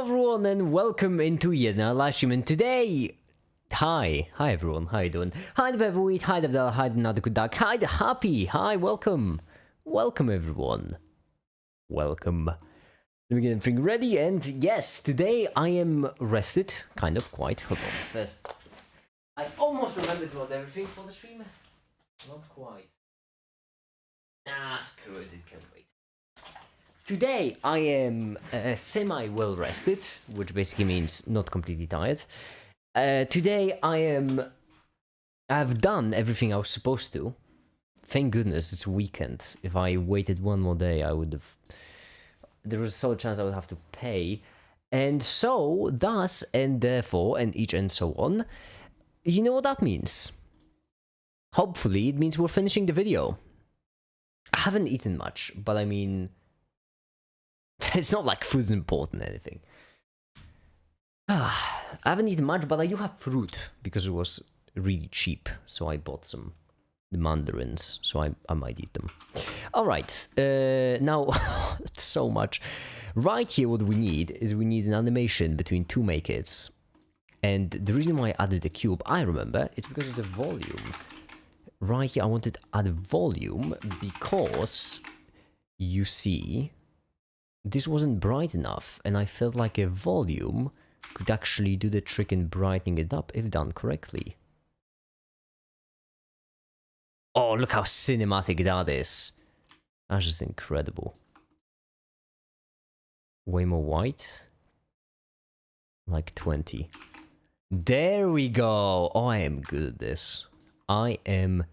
everyone and welcome into yet another live stream, and today... Hi everyone, how you doing? Hi the Beverweed, hi the Abdallah, hi the Another Good Duck, hi the Happy, hi, welcome. Welcome everyone. Welcome. Let me get everything ready, and yes, today I am rested, kind of, quite. Hold on, first... I almost remembered about everything for the stream. Not quite. Ah, screw it, it can't wait. Today I am semi-well rested, which basically means not completely tired. Today I've done everything I was supposed to. Thank goodness it's a weekend. If I waited one more day, I would have... There was a solid chance I would have to pay. And so, thus, and therefore, and each and so on. You know what that means? Hopefully it means we're finishing the video. I haven't eaten much, but I mean... It's not like food's important or anything. I haven't eaten much, but I do have fruit, because it was really cheap. So I bought some mandarins, so I might eat them. Alright, now, it's so much. Right here, what we need is we need an animation between 2dMAKiTs. And the reason why I added the cube, I remember, it's because it's a volume. Right here, I wanted to add a volume because, you see... This wasn't bright enough, and I felt like a volume could actually do the trick in brightening it up if done correctly. Oh, look how cinematic that is. That's just incredible. Way more white. Like 20. There we go. Oh, I am good at this. I am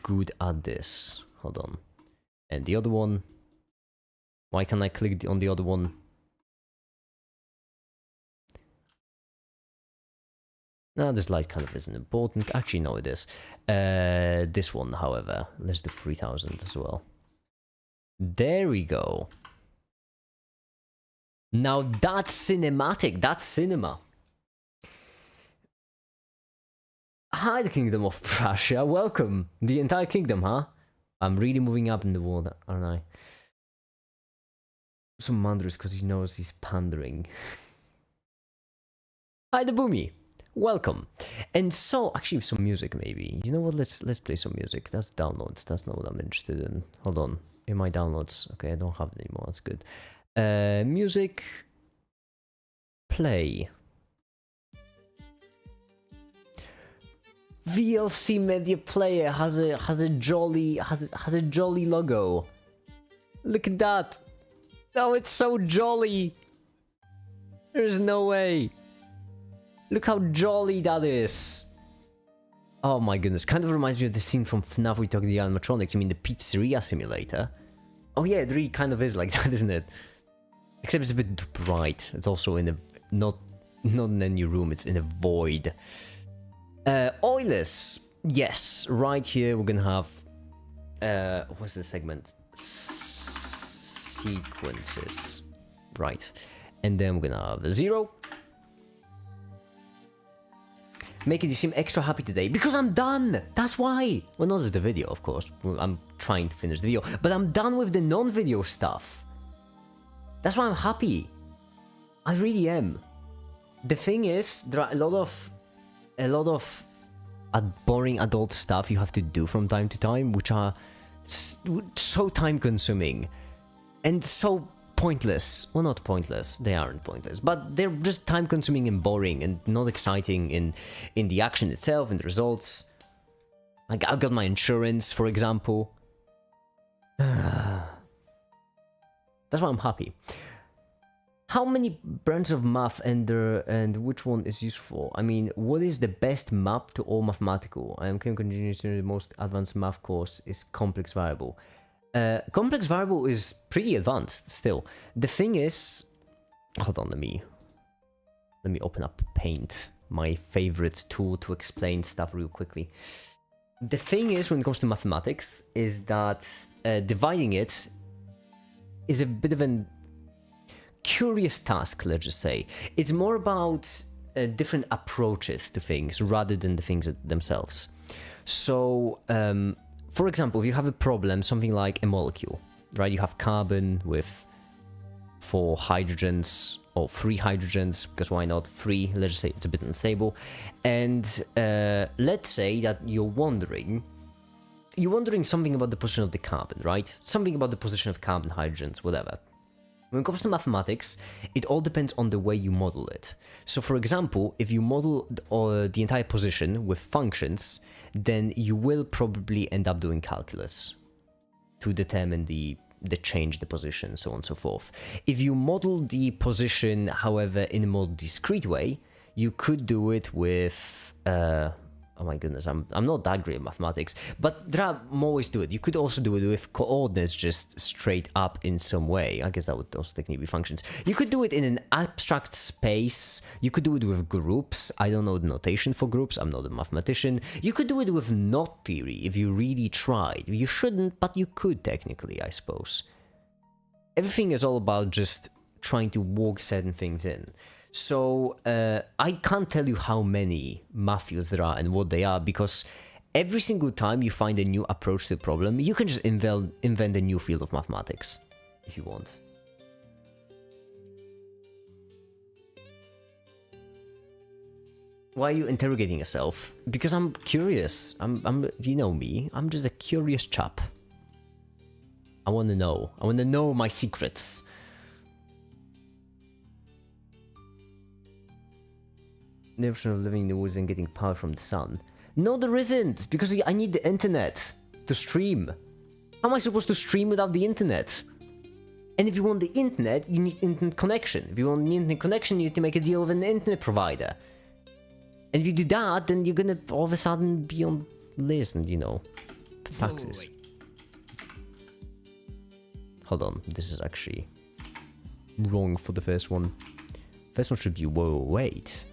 good at this. Hold on. And the other one. Why can't I click on the other one? No, this light kind of isn't important. Actually, no, it is. This one, however, let's do 3000 as well. There we go. Now that's cinematic. That's cinema. Hi, the Kingdom of Prussia. Welcome. The entire kingdom, huh? I'm really moving up in the world, aren't I? Some manders because he knows he's pandering. Hi the Boomy, welcome. And so actually some music maybe. You know what? Let's play some music. That's downloads. That's not what I'm interested in. Hold on. In my downloads. Okay, I don't have it anymore. That's good. Music. Play. VLC Media Player has a jolly logo. Look at that. Oh, it's so jolly! There's no way! Look how jolly that is! Oh my goodness, kind of reminds me of the scene from FNAF we talked the animatronics. I mean the pizzeria simulator. Oh yeah, it really kind of is like that, isn't it? Except it's a bit bright. It's also in a... not in a new room, it's in a void. Oilers! Yes, right here we're gonna have... what's the segment? Sequences. Right. And then we're gonna have a 0. Make it you seem extra happy today because I'm done. That's why. Well, not with the video, of course. I'm trying to finish the video, but I'm done with the non-video stuff. That's why I'm happy. I really am. The thing is, there are a lot of boring adult stuff you have to do from time to time, which are so time-consuming. And so pointless. Well, not pointless. They aren't pointless. But they're just time-consuming and boring and not exciting in the action itself and the results. Like, I've got my insurance, for example. That's why I'm happy. How many branches of math and which one is useful? I mean, what is the best map to all mathematical? I am continuing to the most advanced math course is complex variable. Complex variable is pretty advanced still. The thing is, hold on, let me open up Paint, my favorite tool to explain stuff real quickly. The thing is, when it comes to mathematics, is that dividing it is a bit of a curious task, let's just say. It's more about different approaches to things rather than the things themselves. So, for example, if you have a problem, something like a molecule, right? You have carbon with 4 hydrogens or 3 hydrogens, because why not 3? Let's just say it's a bit unstable. And let's say that you're wondering something about the position of the carbon, right? Something about the position of carbon, hydrogens, whatever. When it comes to mathematics, it all depends on the way you model it. So for example, if you model the entire position with functions, then you will probably end up doing calculus to determine the change, the position, so on and so forth. If you model the position, however, in a more discrete way, you could do it with oh my goodness, I'm not that great at mathematics, but there are more ways to do it. You could also do it with coordinates just straight up in some way. I guess that would also technically be functions. You could do it in an abstract space. You could do it with groups. I don't know the notation for groups. I'm not a mathematician. You could do it with knot theory if you really tried. You shouldn't, but you could technically, I suppose. Everything is all about just trying to work certain things in. So I can't tell you how many math fields there are and what they are, because every single time you find a new approach to the problem, you can just invent a new field of mathematics if you want. Why are you interrogating yourself? Because I'm curious. I'm you know me. I'm just a curious chap. I want to know. I want to know my secrets. The option of living in the woods and getting power from the sun. No, there isn't, because I need the internet to stream. How am I supposed to stream without the internet? And if you want the internet, you need internet connection. If you want the internet connection, you need to make a deal with an internet provider. And if you do that, then you're gonna all of a sudden be on list and, you know, taxes. Hold on, this is actually wrong for the first one. First one should be, whoa, wait.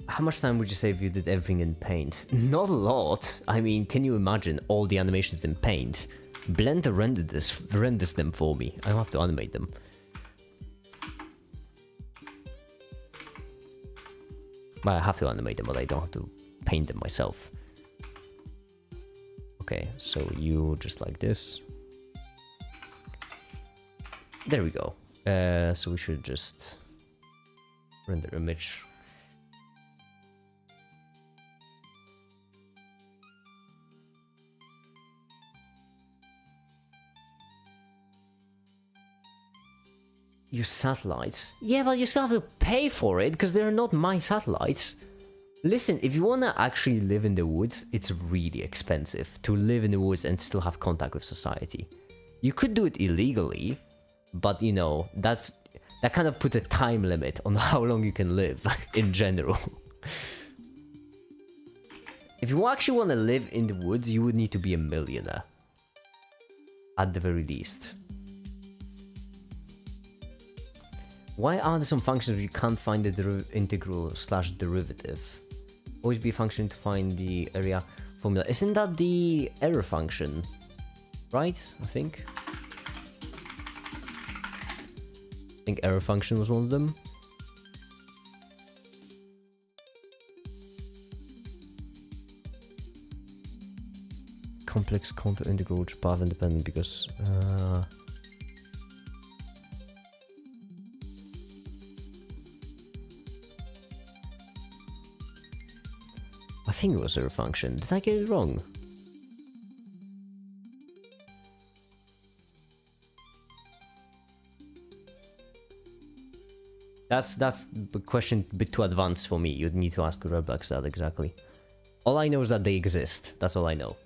How much time would you say if you did everything in Paint? Not a lot. I mean, can you imagine all the animations in Paint? Blender renders them for me. I don't have to animate them. Well, I have to animate them, but I don't have to paint them myself. Okay, so you just like this. There we go. So we should just render image. Use satellites? Yeah, but you still have to pay for it, because they're not my satellites. Listen, if you wanna actually live in the woods, it's really expensive to live in the woods and still have contact with society. You could do it illegally, but you know, that kind of puts a time limit on how long you can live in general. If you actually want to live in the woods, you would need to be a millionaire. At the very least. Why are there some functions where you can't find the integral/derivative? Always be a function to find the area formula. Isn't that the error function? Right? I think error function was one of them. Complex contour integral which path independent because I think it was a function. Did I get it wrong? That's the question a bit too advanced for me. You'd need to ask Roblox that exactly. All I know is that they exist. That's all I know.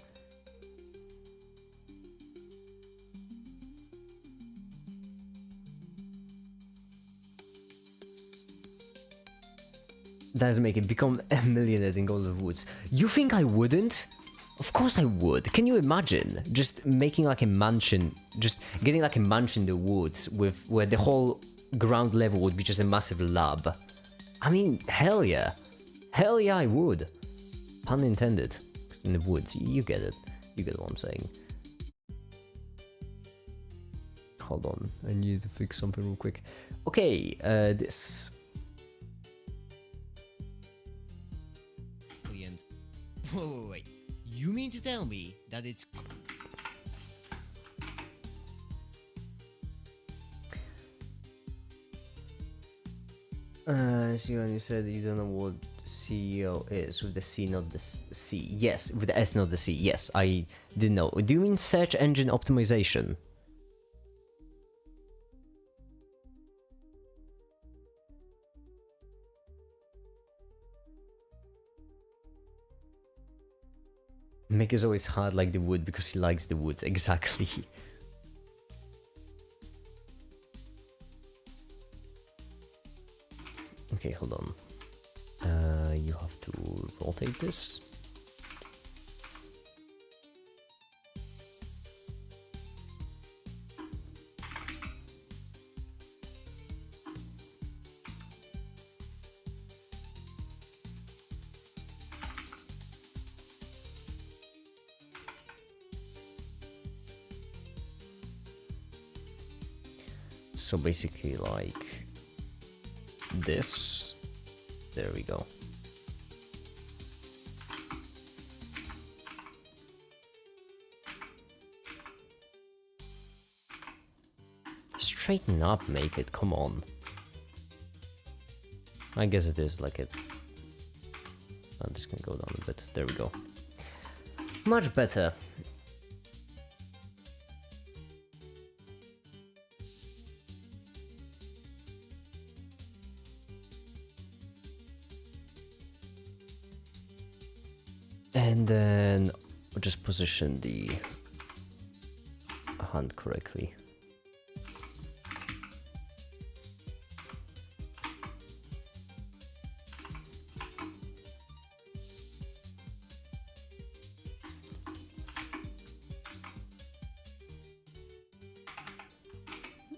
Doesn't make it become a millionaire in Golden Woods. You think I wouldn't? Of course I would. Can you imagine just making like a mansion, just getting like a mansion in the woods with where the whole ground level would be just a massive lab? I mean, hell yeah. Hell yeah, I would. Pun intended. 'Cause in the woods, you get it. You get what I'm saying. Hold on, I need to fix something real quick. Okay, this. Wait. You mean to tell me that it's... So you said you don't know what CEO is with the C, not the C. Yes, with the S, not the C. Yes, I didn't know. Do you mean search engine optimization? Mick is always hard like the wood because he likes the woods. Exactly. Okay, hold on. You have to rotate this. So basically like this. There we go. Straighten up, make it, come on. I guess it is like it. I'm just gonna go down a bit. There we go. Much better. And then we'll just position the hand correctly.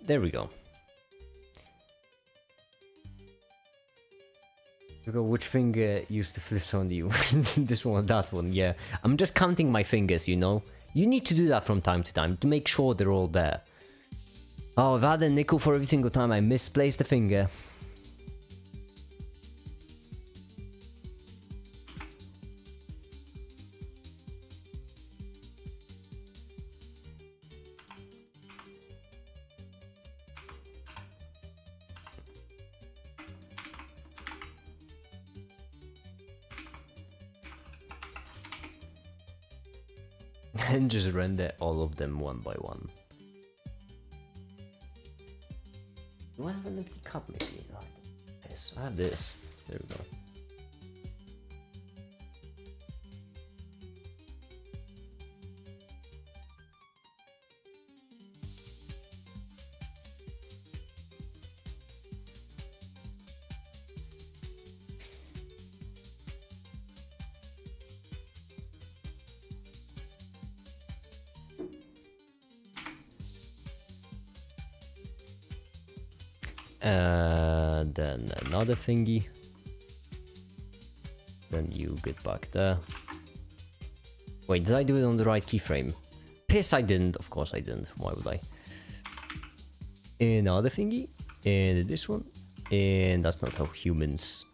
There we go. Which finger used to flip on you? This one or that one, yeah. I'm just counting my fingers, you know? You need to do that from time to time to make sure they're all there. Oh, I've had a nickel for every single time I misplaced a finger. And just render all of them one by one. Do I have an empty cup maybe? Oh, yes, I have this. There we go. Then another thingy. Then you get back there. Wait, did I do it on the right keyframe? Piss, I didn't. Of course I didn't. Why would I? Another thingy. And this one. And that's not how humans...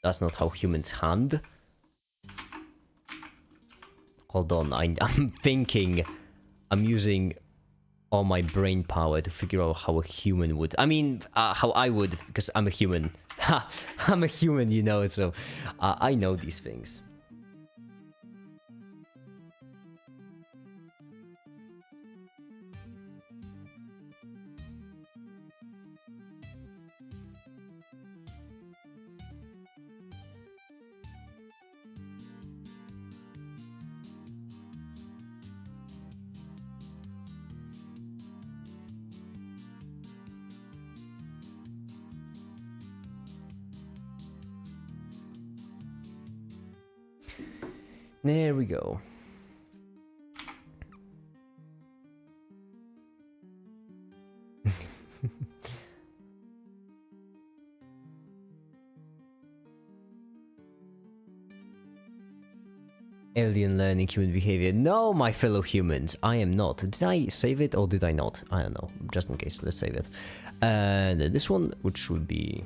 That's not how humans hand. Hold on, I'm thinking. I'm using all my brain power to figure out how a human would. I mean, how I would, because I'm a human. Ha! I'm a human, you know, so I know these things. There we go. Alien learning human behavior. No, my fellow humans, I am not. Did I save it or did I not? I don't know. Just in case, let's save it. And this one, which would be...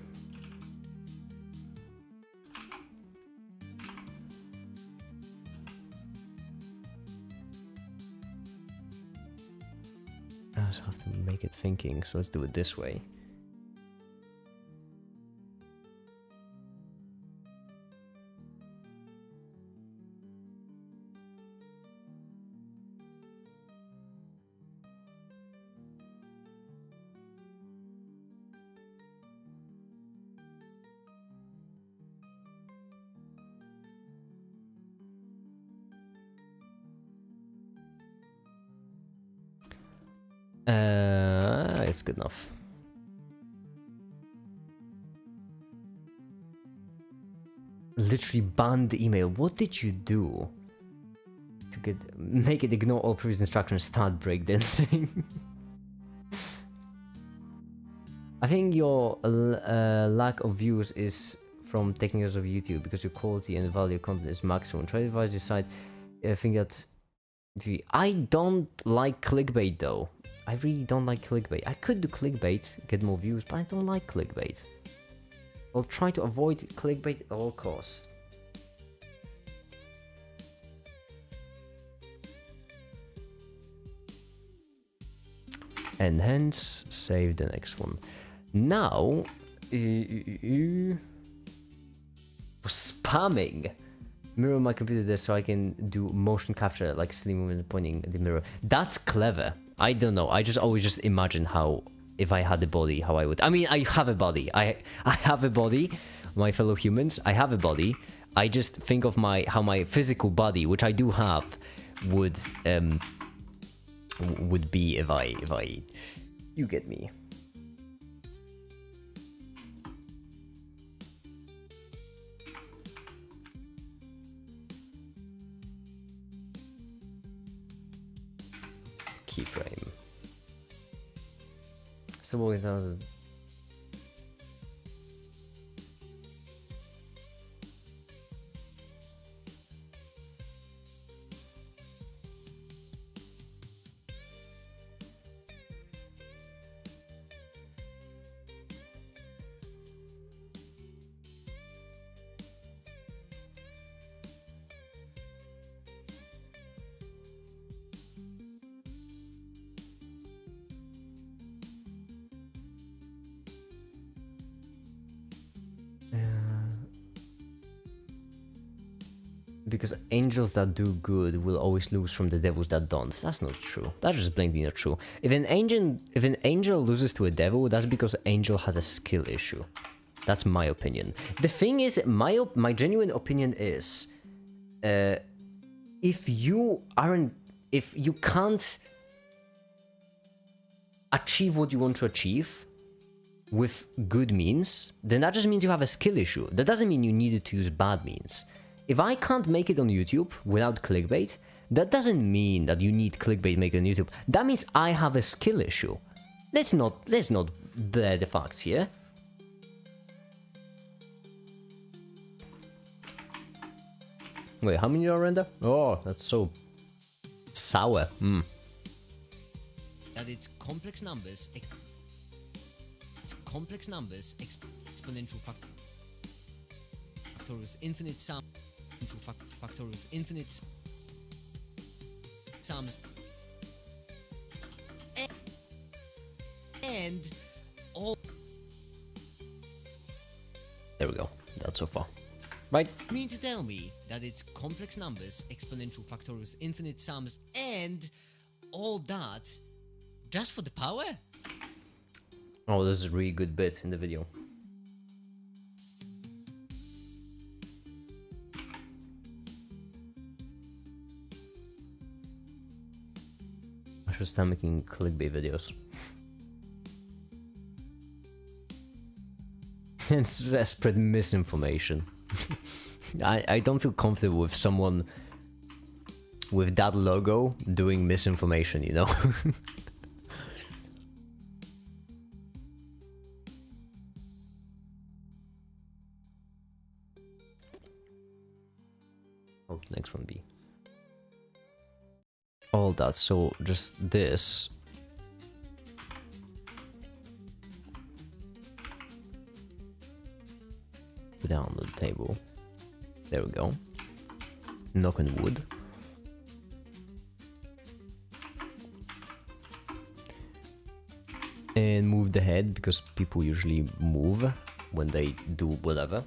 just have to make it thinking, so let's do it this way. It's good enough. Literally banned the email. What did you do to make it ignore all previous instructions, start breakdancing? I think your lack of views is from taking years of YouTube because your quality and value of content is maximum. Try to advise your site. I think that I don't like clickbait though. I really don't like clickbait. I could do clickbait, get more views, but I don't like clickbait. I'll try to avoid clickbait at all costs. And hence, save the next one. Now, spamming. Mirror my computer there so I can do motion capture like slim woman pointing at the mirror. That's clever. I don't know. I just always just imagine how, if I had a body, how I would. I mean, I have a body. I have a body, my fellow humans. I have a body. I just think of how my physical body, which I do have, would be if I you get me. Keyframe. So what is that? Because angels that do good will always lose from the devils that don't. That's not true. That's just blatantly not true. If an angel loses to a devil, that's because an angel has a skill issue. That's my opinion. The thing is, my genuine opinion is, if you can't achieve what you want to achieve with good means, then that just means you have a skill issue. That doesn't mean you needed to use bad means. If I can't make it on YouTube without clickbait, that doesn't mean that you need clickbait make it on YouTube. That means I have a skill issue. Let's not blur the facts here. Wait, how many are render? Oh, that's so sour. That it's complex numbers. Exponential factors, infinite sum. Factors, infinite sums, and all. There we go. That's so far. Right. You mean to tell me that it's complex numbers, exponential factors, infinite sums, and all that just for the power? Oh, this is a really good bit in the video. I should start making clickbait videos. And spread misinformation. I don't feel comfortable with someone with that logo doing misinformation, you know? Oh, next one be all that, so just this. Put down the table. There we go. Knock on wood. And move the head, because people usually move when they do whatever.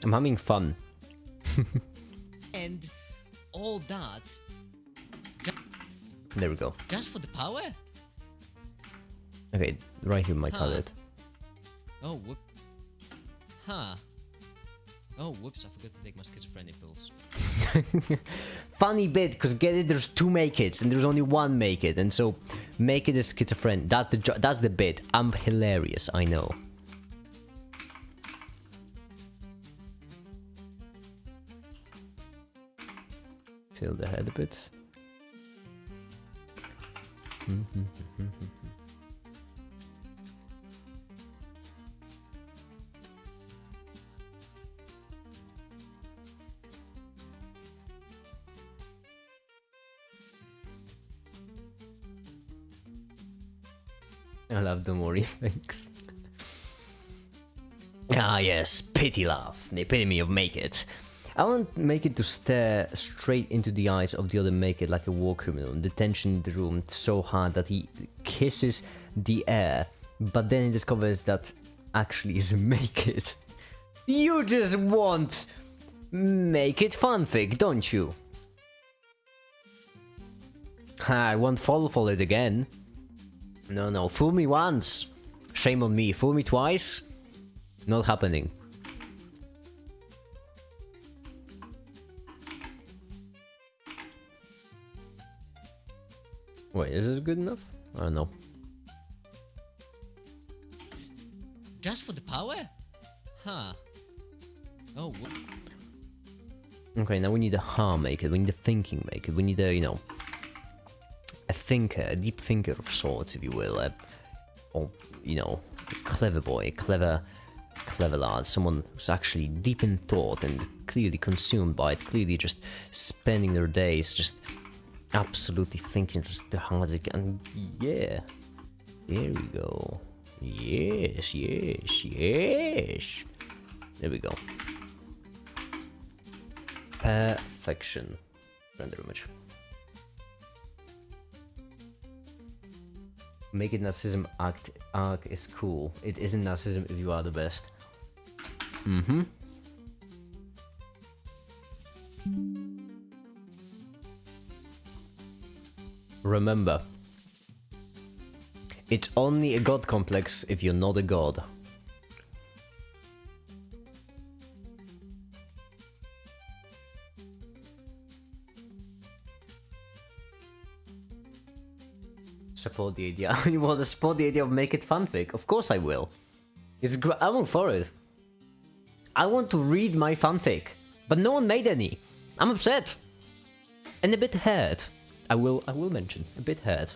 I'm having fun. And all that There we go. just for the power? Okay, right here might cut it. Oh, whoop. Huh. Oh, whoops, I forgot to take my schizophrenic pills. Funny bit, because get it, there's 2 make it's, and there's only 1 make it, and so make it is schizophrenic. That's the bit. I'm hilarious, I know. Tilt the head a bit. I love the Mori, thanks. Ah yes, pity laugh, the epitome of make it. I want make it to stare straight into the eyes of the other make it like a war criminal, and the tension in the room so hard that he kisses the air, but then he discovers that actually is a make it. You just want make it fanfic, don't you? I won't fall for it again. No, fool me once. Shame on me. Fool me twice. Not happening. Wait, is this good enough? I don't know. Just for the power? Huh. Oh, whoop. Okay, now we need a harm make it. We need a thinking make it. We need a, you know, a thinker, a deep thinker of sorts, if you will. Or, you know, a clever boy, a clever lad. Someone who's actually deep in thought and clearly consumed by it. Clearly just spending their days just absolutely thinking just the hard as can. Yeah. There we go. Yes. There we go. Perfection. Render image. Make it narcissism arc is cool. It isn't narcissism if you are the best. Remember, it's only a god complex if you're not a god. Support the idea. You want to support the idea of make it fanfic? Of course I will. It's I'm all for it. I want to read my fanfic, but no one made any. I'm upset and a bit hurt. I will mention a bit hurt.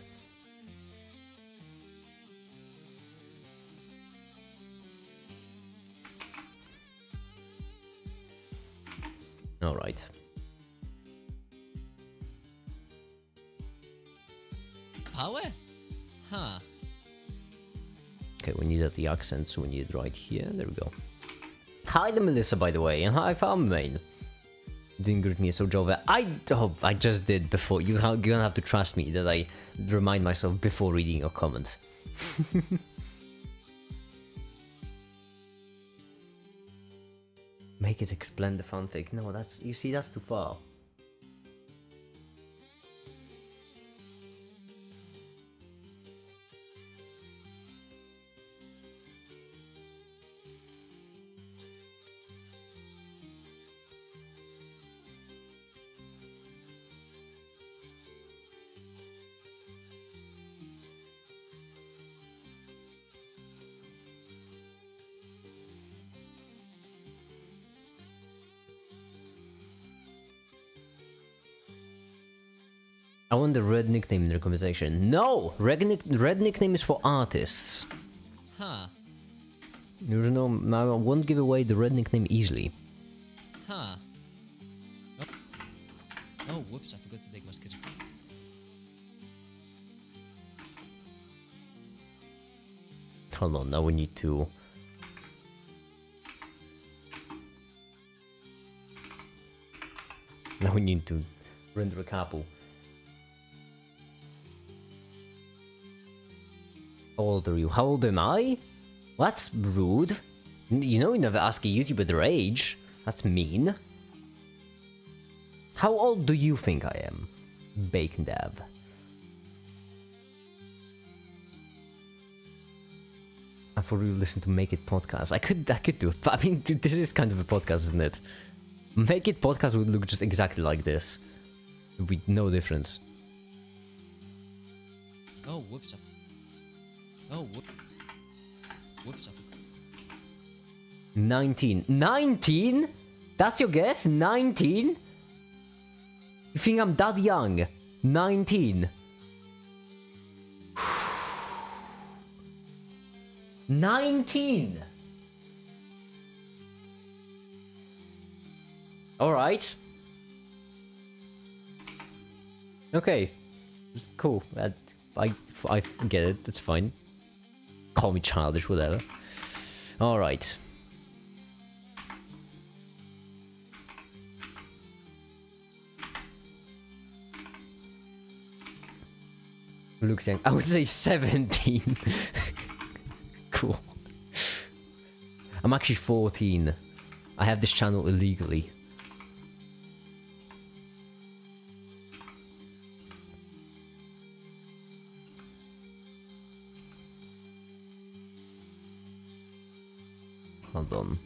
All right. Power? Huh. Okay, we needed the accent, so we need it right here. There we go. Hi to Melissa, by the way, and hi Farmmain. Didn't greet me so Jove. I just did before. You're gonna have to trust me that I remind myself before reading your comment. Make it explain the fanfic. No, that's, you see, that's too far. I want the red nickname in the conversation. No! Red nickname is for artists. Huh. You know, I won't give away the red nickname easily. Huh. Oh, oh whoops, I forgot to take my schizophrenia. Hold on, now we need to... Now we need to render a couple. How old are you? How old am I? That's rude. You know you never ask a YouTuber their age. That's mean. How old do you think I am? Bacon Dev. I thought you listened to Make It podcast. I could do it, but I mean, this is kind of a podcast, isn't it? Make It podcast would look just exactly like this. With no difference. Oh, whoops. Oh, whoops. 19. 19? That's your guess? 19? You think I'm that young? 19. 19! Alright. Okay. Cool. I get it. That's fine. Call me childish, whatever. Alright. Looks young. I would say 17. Cool. I'm actually 14. I have this channel illegally. Hold on.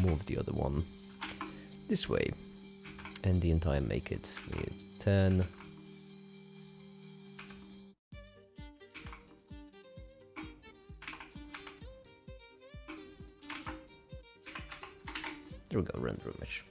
Move the other one this way. And the entire make it. We need 10. There we go, render image.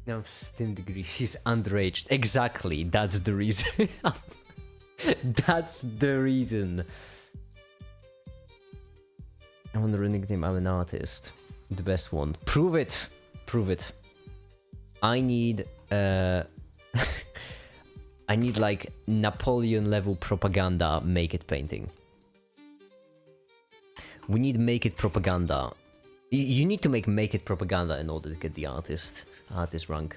No, Steam degree, she's underaged. Exactly, that's the reason. That's the reason. I want the nickname, I'm an artist. The best one. Prove it! Prove it. I need I need like Napoleon level propaganda make it painting. We need make it propaganda. You need to make it propaganda in order to get the artist rank.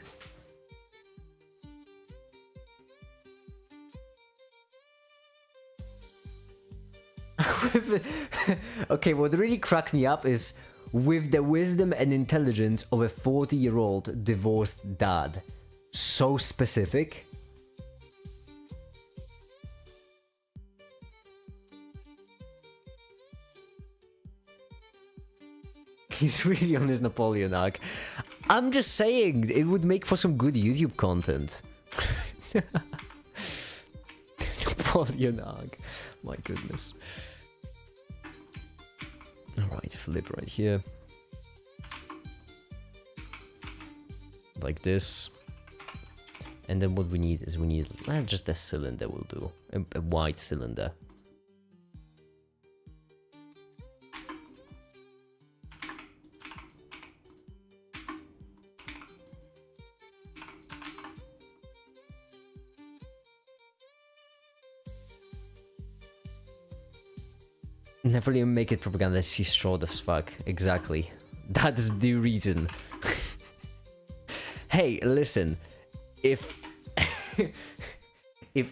Okay, what really cracked me up is with the wisdom and intelligence of a 40-year-old divorced dad. So specific. He's really on his Napoleon arc. I'm just saying, it would make for some good YouTube content. Napoleon arc. My goodness. Alright, flip right here. Like this. And then what we need is just a cylinder will do. A white cylinder. Napoleon make it propaganda, she's short as fuck. Exactly. That's the reason. Hey, listen. If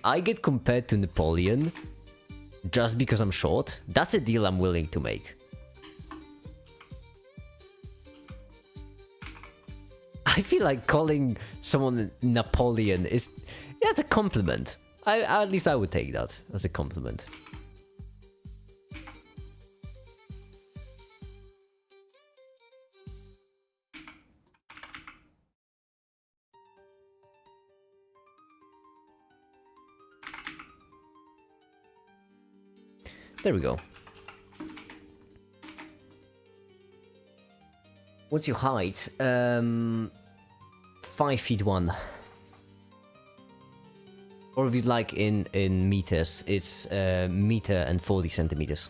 I get compared to Napoleon just because I'm short, that's a deal I'm willing to make. I feel like calling someone Napoleon is... that's a compliment. At least I would take that as a compliment. There we go. What's your height? 5'1". Or if you'd like in meters, it's meter and 40 centimeters.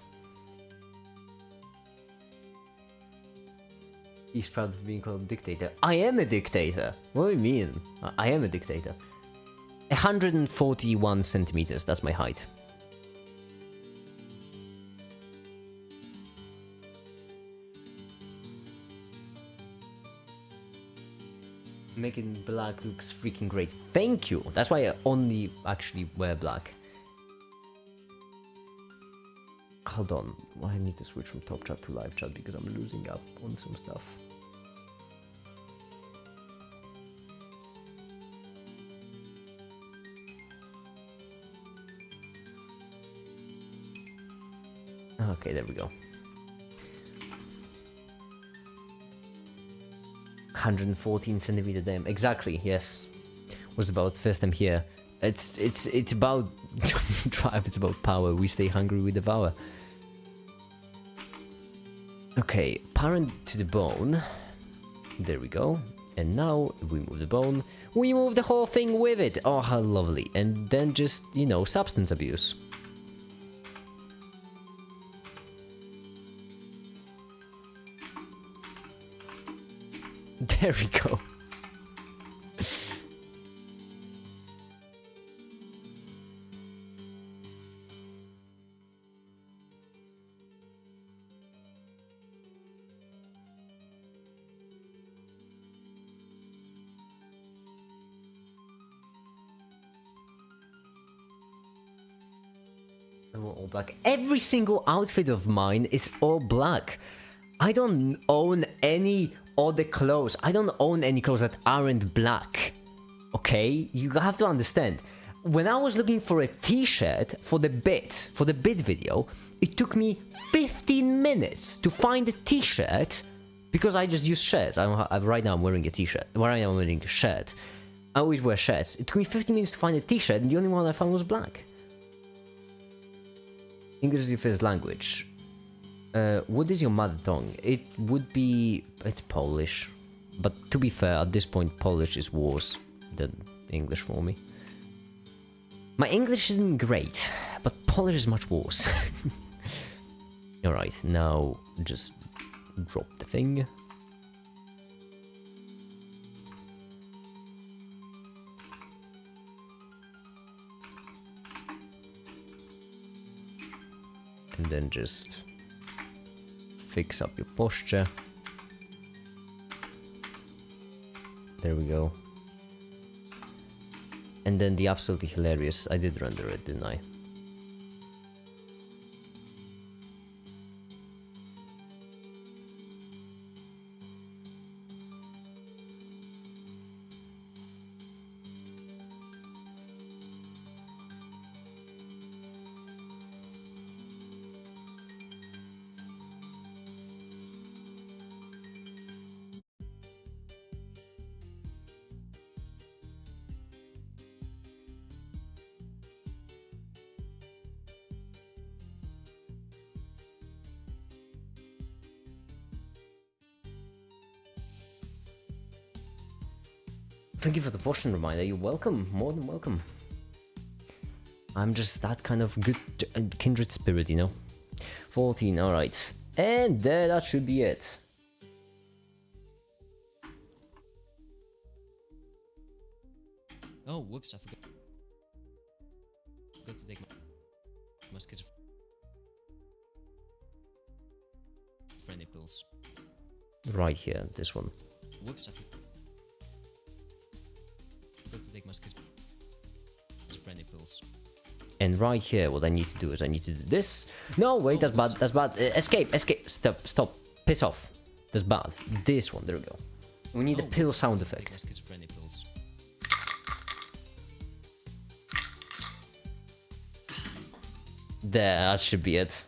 He's proud of being called a dictator. I am a dictator. What do you mean? I am a dictator. 141 centimeters. That's my height. Making black looks freaking great. Thank you. That's why I only actually wear black. Hold on. I need to switch from top chat to live chat because I'm losing up on some stuff. Okay, there we go. 114 centimeter damn. Exactly, yes. Was about first time here. It's about drive, it's about power. We stay hungry, we devour. Okay, parent to the bone. There we go. And now, if we move the bone, we move the whole thing with it. Oh, how lovely. And then just, you know, substance abuse. There we go. All black. Every single outfit of mine is all black. I don't own any other clothes. I don't own any clothes that aren't black. Okay? You have to understand. When I was looking for a t-shirt for the bit video, it took me 15 minutes to find a t-shirt because I just use shirts. Right now I'm wearing a t-shirt. Right now I'm wearing a shirt. I always wear shirts. It took me 15 minutes to find a t-shirt and the only one I found was black. English is your first language. What is your mother tongue? It would be... It's Polish. But to be fair, at this point, Polish is worse than English for me. My English isn't great, but Polish is much worse. Alright, now just drop the thing. And then just fix up your posture. There we go. And then the absolutely hilarious, I did render it, didn't I? Thank you for the portion reminder. You're welcome. More than welcome. I'm just that kind of good kindred spirit, you know. 14, alright. And there, that should be it. Oh, whoops, I forgot to take my schizophrenic pills. Right here, this one. Whoops, I forgot to take my schizophrenic pills. And right here, what I need to do is I need to do this. No, wait, that's bad, that's bad. Escape, escape, stop, piss off. That's bad. This one, there we go. We need a pill sound effect. Schizophrenic pills. There, that should be it.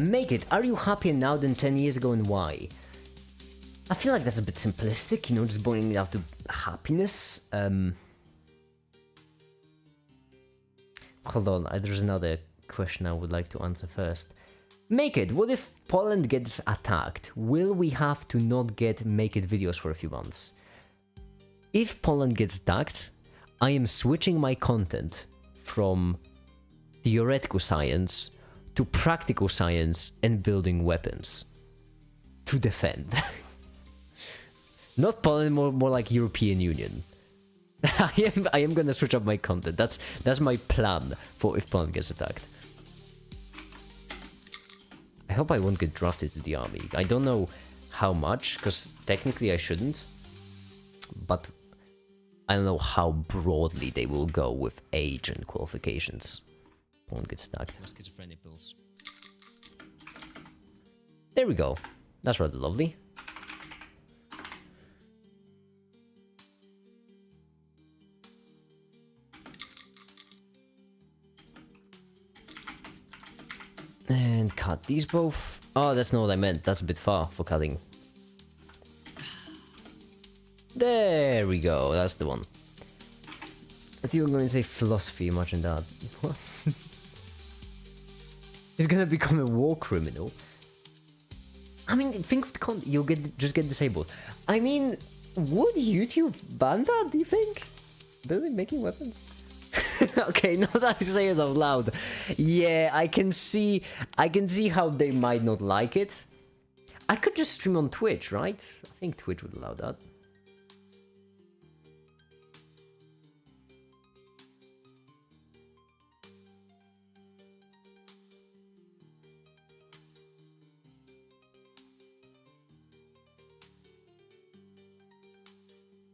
Make it. Are you happier now than 10 years ago and why? I feel like that's a bit simplistic, you know, just boiling it out to happiness. Hold on, there's another question I would like to answer first. Make it. What if Poland gets attacked? Will we have to not get Make It videos for a few months? If Poland gets attacked, I am switching my content from theoretical science to practical science and building weapons to defend. Not Poland, more like European Union. I am gonna switch up my content. That's my plan for if Poland gets attacked. I hope I won't get drafted to the army. I don't know how much, because technically I shouldn't. But I don't know how broadly they will go with age and qualifications. Poland gets attacked. Schizophrenic pills. There we go. That's rather lovely. And cut these both. Oh, that's not what I meant. That's a bit far for cutting. There we go. That's the one. I think you were going to say philosophy. Imagine that. He's gonna become a war criminal. I mean, think of the con. You'll just get disabled. I mean, would YouTube ban that? Do you think? Really, making weapons? Okay, now that I say it out loud, yeah, I can see how they might not like it. I could just stream on Twitch, right? I think Twitch would allow that.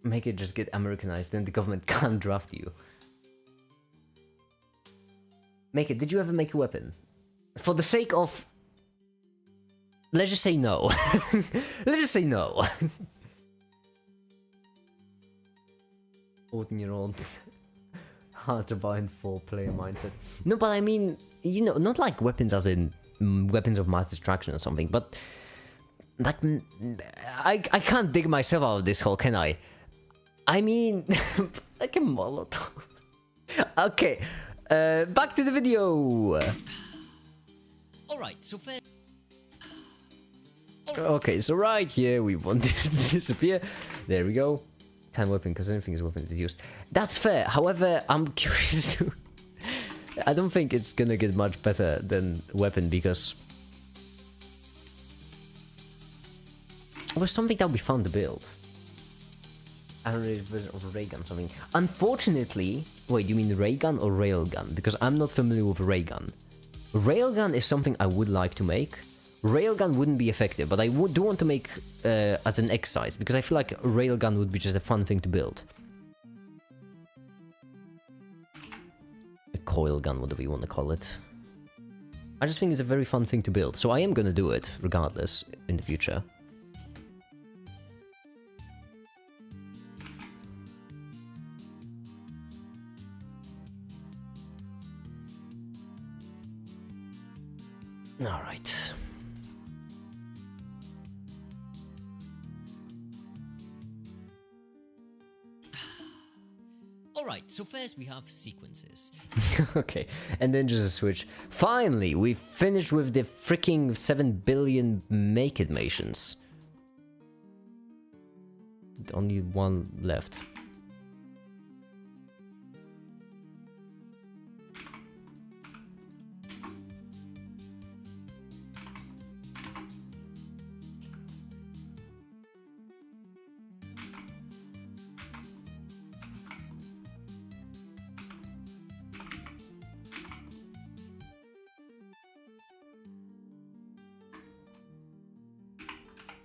Make it just get Americanized, then the government can't draft you. Make it. Did you ever make a weapon? For the sake of... Let's just say no. Let's just say no. 14-year-old. Hard to bind 4-player mindset. No, but I mean, you know, not like weapons as in weapons of mass destruction or something, but... Like, I can't dig myself out of this hole, can I? I mean, like a Molotov. Okay. Back to the video. Alright, so first... Okay, so right here we want this to disappear. There we go. Kind of weapon, because anything is weapon is used. That's fair. However, I'm curious to... I don't think it's gonna get much better than weapon, because... It was something that would be fun to build. I don't know if it was a ray gun or something. Unfortunately... Wait, you mean ray gun or railgun? Because I'm not familiar with ray gun. Railgun is something I would like to make. Railgun wouldn't be effective, but I do want to make as an exercise, because I feel like railgun would be just a fun thing to build. A coil gun, whatever you want to call it. I just think it's a very fun thing to build, so I am gonna do it, regardless, in the future. Alright. Alright, so first we have sequences. Okay, and then just a switch. Finally, we finished with the freaking 7 billion Make It missions. Only one left.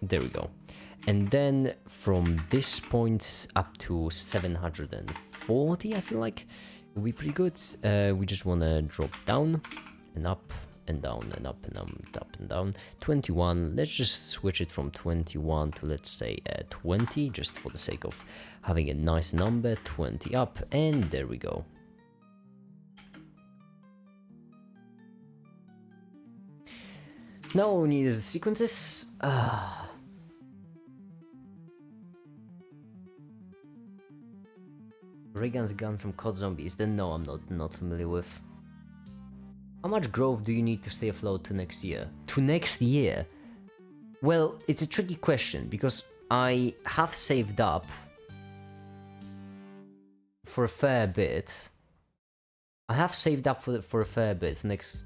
There we go. And then from this point up to 740, I feel like it will be pretty good. We just want to drop down and up and down and up and down, up and down. 21. Let's just switch it from 21 to, let's say, 20, just for the sake of having a nice number. 20 up, and there we go. No need sequences. Reagan's gun from COD Zombies. Then no, I'm not familiar with. How much growth do you need to stay afloat to next year? To next year? Well, it's a tricky question because I have saved up for a fair bit. I have saved up for a fair bit next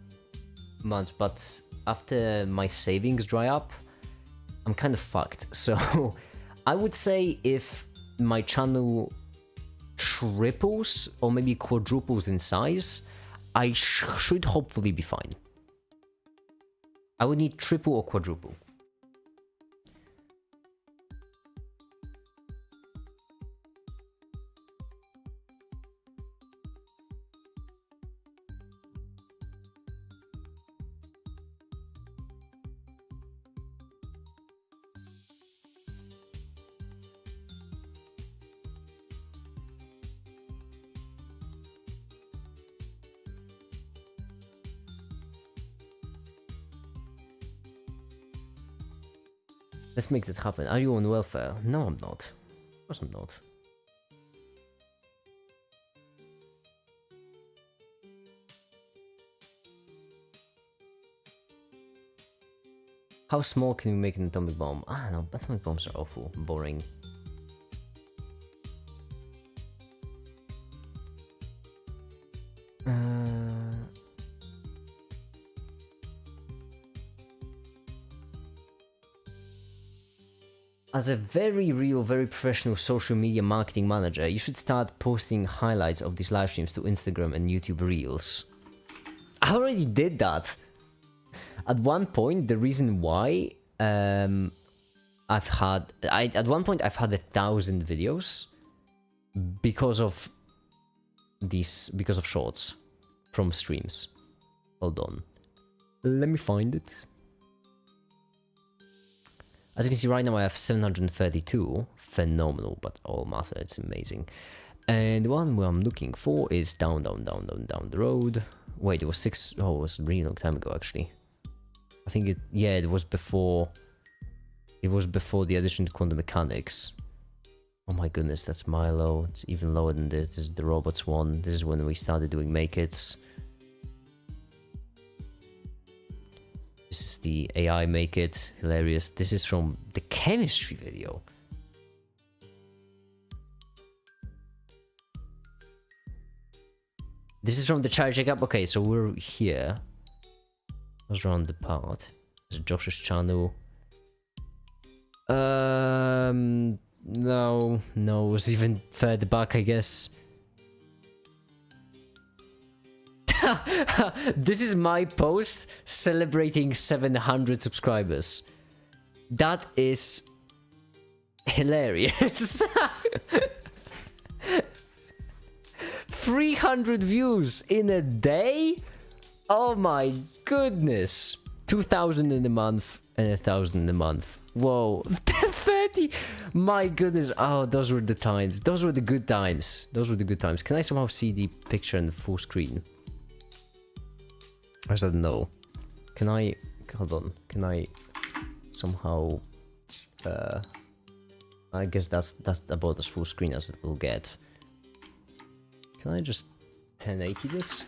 month, but after my savings dry up, I'm kind of fucked. So I would say if my channel triples or maybe quadruples in size, I should hopefully be fine. I would need triple or quadruple. Let's make that happen. Are you on welfare? No, I'm not. Of course I'm not. How small can you make an atomic bomb? I don't know, atomic bombs are awful, boring. As a very real, very professional social media marketing manager, you should start posting highlights of these live streams to Instagram and YouTube Reels. I already did that. At one point, the reason why at one point I've had 1,000 videos because of shorts from streams. Hold on, let me find it. As you can see right now I have 732, phenomenal, but all matter, it's amazing. And the one where I'm looking for is down the road. Wait, it was 6, oh, it was a really long time ago actually. I think it was before the addition to quantum mechanics. Oh my goodness, that's Milo, it's even lower than this. This is the robots one, this is when we started doing make-its. This is the AI make-it, hilarious. This is from the chemistry video. This is from the Checkup. Okay, so we're here. What's around the part? This is Josh's channel. No, it was even further back, I guess. This is my post celebrating 700 subscribers. That is hilarious. 300 views in a day? Oh my goodness. 2,000 in a month and 1,000 a month. Whoa. 30. My goodness. Oh, those were the times. Those were the good times. Those were the good times. Can I somehow see the picture in the full screen? I said no. Can I... Hold on. Can I somehow... I guess that's about as full screen as it will get. Can I just 1080 this?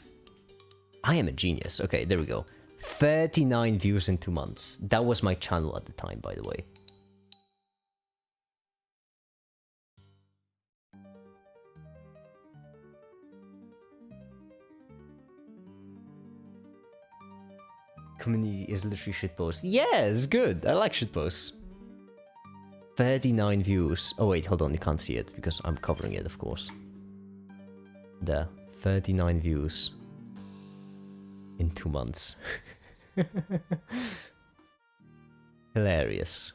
I am a genius. Okay, there we go. 39 views in 2 months. That was my channel at the time, by the way. Community is literally shitpost. Yeah, it's good. I like shitposts. 39 views. Oh wait, hold on. You can't see it because I'm covering it, of course. There. 39 views. In 2 months. Hilarious.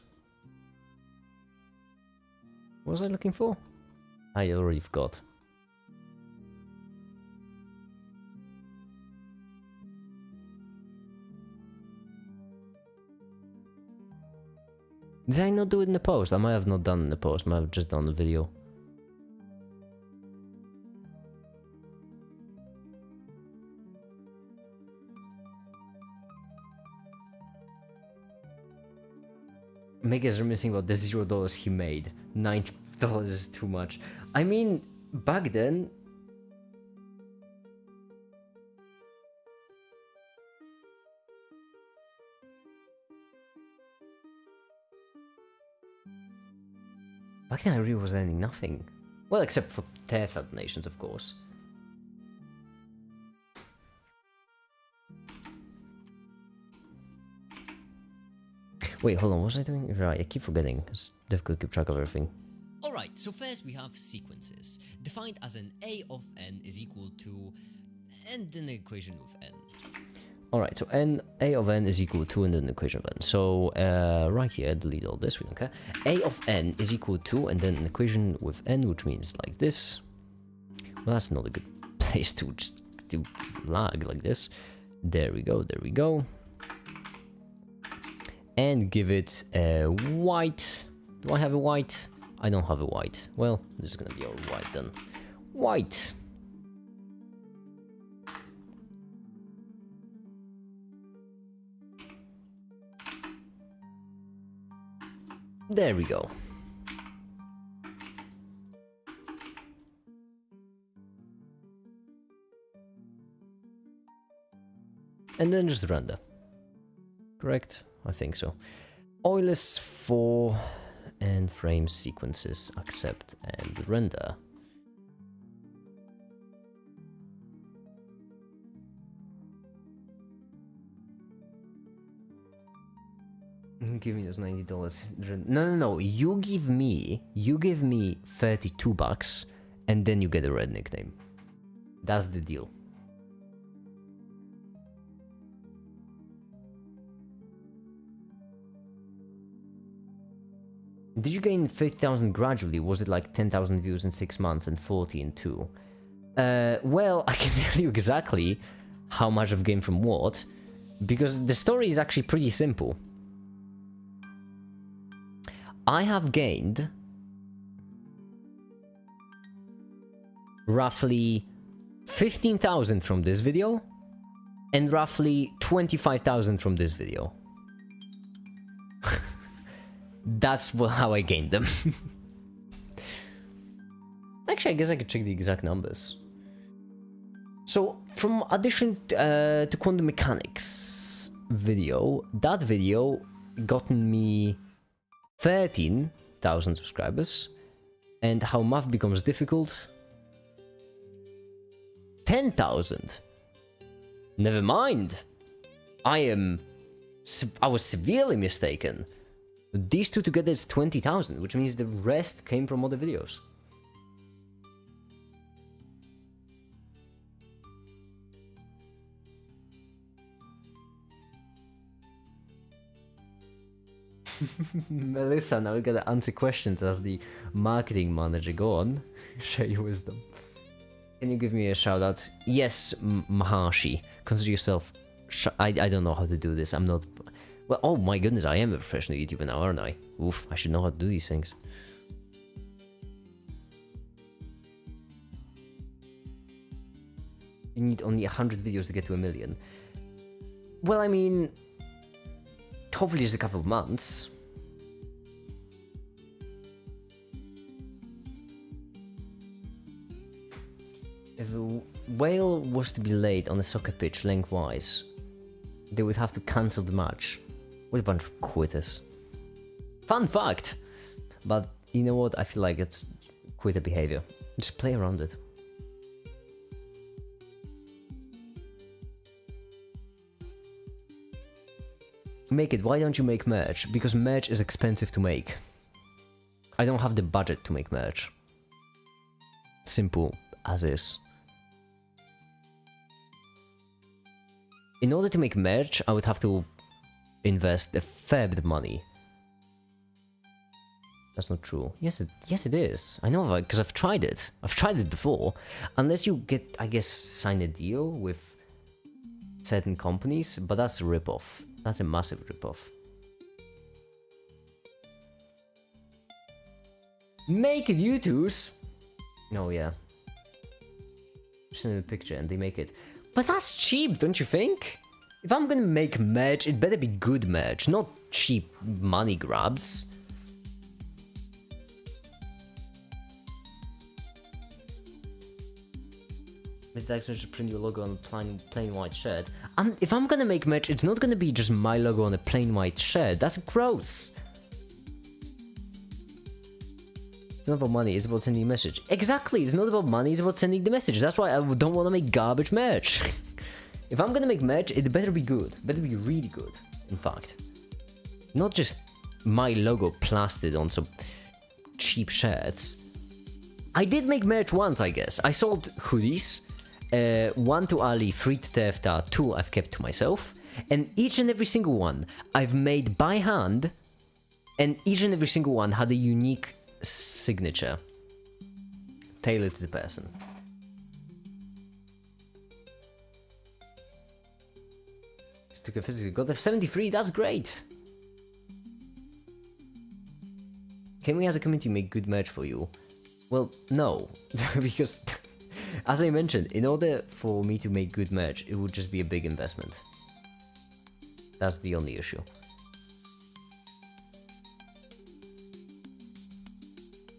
What was I looking for? I already forgot. Did I not do it in the post? I might have not done it in the post, I might have just done the video. Megas are missing about the $0 he made. $90 is too much. I mean, back then. Back then I really was earning nothing. Well, except for Terra donations, of course. Wait, hold on, what was I doing? Right, I keep forgetting. It's difficult to keep track of everything. Alright, so first we have sequences, defined as an a of n is equal to, and then an equation with n. Alright, so a of n is equal to, and then the equation of n. So, right here, delete all this, we don't care. A of n is equal to, and then an equation with n, which means like this. Well, that's not a good place to just do lag like this. There we go, there we go. And give it a white. Do I have a white? I don't have a white. Well, this is gonna be all white then. White. There we go. And then just render. Correct? I think so. Euler's 4 and frame sequences accept and render. Give me those $90. No. You give me $32, and then you get a red nickname. That's the deal. Did you gain 50,000 gradually? Was it like 10,000 views in 6 months and 40 in 2? Well, I can tell you exactly how much I've gained from what, because the story is actually pretty simple. I have gained roughly 15,000 from this video and roughly 25,000 from this video. That's how I gained them. Actually, I guess I could check the exact numbers. So, from addition to quantum mechanics video, that video gotten me 13,000 subscribers, and how math becomes difficult, 10,000. Never mind. I was severely mistaken. These two together is 20,000, which means the rest came from other videos. Melissa, now we gotta answer questions as the marketing manager. Go on, share your wisdom. Can you give me a shout out? Yes, Maharshi. Consider yourself. I don't know how to do this. I'm not. Well, oh my goodness, I am a professional YouTuber now, aren't I? Oof, I should know how to do these things. You need only 100 videos to get to 1 million. Well, I mean, hopefully just a couple of months. If a whale was to be laid on a soccer pitch lengthwise, they would have to cancel the match. What a bunch of quitters. Fun fact! But you know what? I feel like it's quitter behavior. Just play around it. Make it. Why don't you make merch? Because merch is expensive to make. I don't have the budget to make merch. Simple as is. In order to make merch, I would have to invest a fair bit of money. That's not true. Yes, it is. I know, because I've tried it. I've tried it before. Unless you get, I guess, sign a deal with certain companies, but that's a rip-off. That's a massive rip-off. Make it, you twos! Oh, yeah. Send them a picture and they make it. But that's cheap, don't you think? If I'm gonna make merch, it better be good merch, not cheap money grabs. Mr. Daxman should print your logo on a plain white shirt. If I'm gonna make merch, it's not gonna be just my logo on a plain white shirt. That's gross. It's not about money, it's about sending a message. Exactly, it's not about money, it's about sending the message. That's why I don't want to make garbage merch. If I'm gonna make merch, it better be good. It better be really good, in fact. Not just my logo plastered on some cheap shirts. I did make merch once, I guess. I sold hoodies. 1 to Ali, 3 to Tefta, 2 I've kept to myself. And each and every single one I've made by hand. And each and every single one had a unique signature. Tailored to the person. Took a physics, got a 73, that's great! Can we as a community make good merch for you? Well, no, because as I mentioned, in order for me to make good merch, it would just be a big investment. That's the only issue.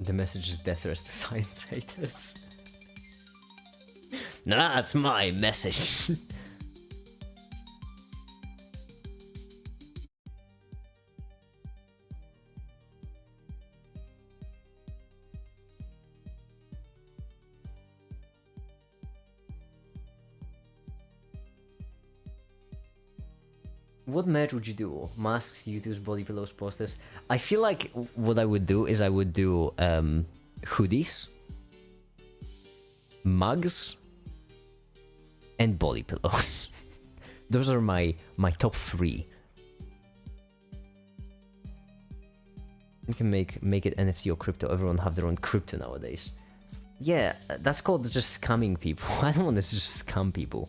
The message is death threats to science haters. That's my message! What merch would you do? Masks, YouTubes, body pillows, posters? I feel like what I would do is I would do hoodies, mugs, and body pillows. Those are my top 3. You can make it NFT or crypto. Everyone have their own crypto nowadays. Yeah, that's called just scamming people. I don't want to just scam people.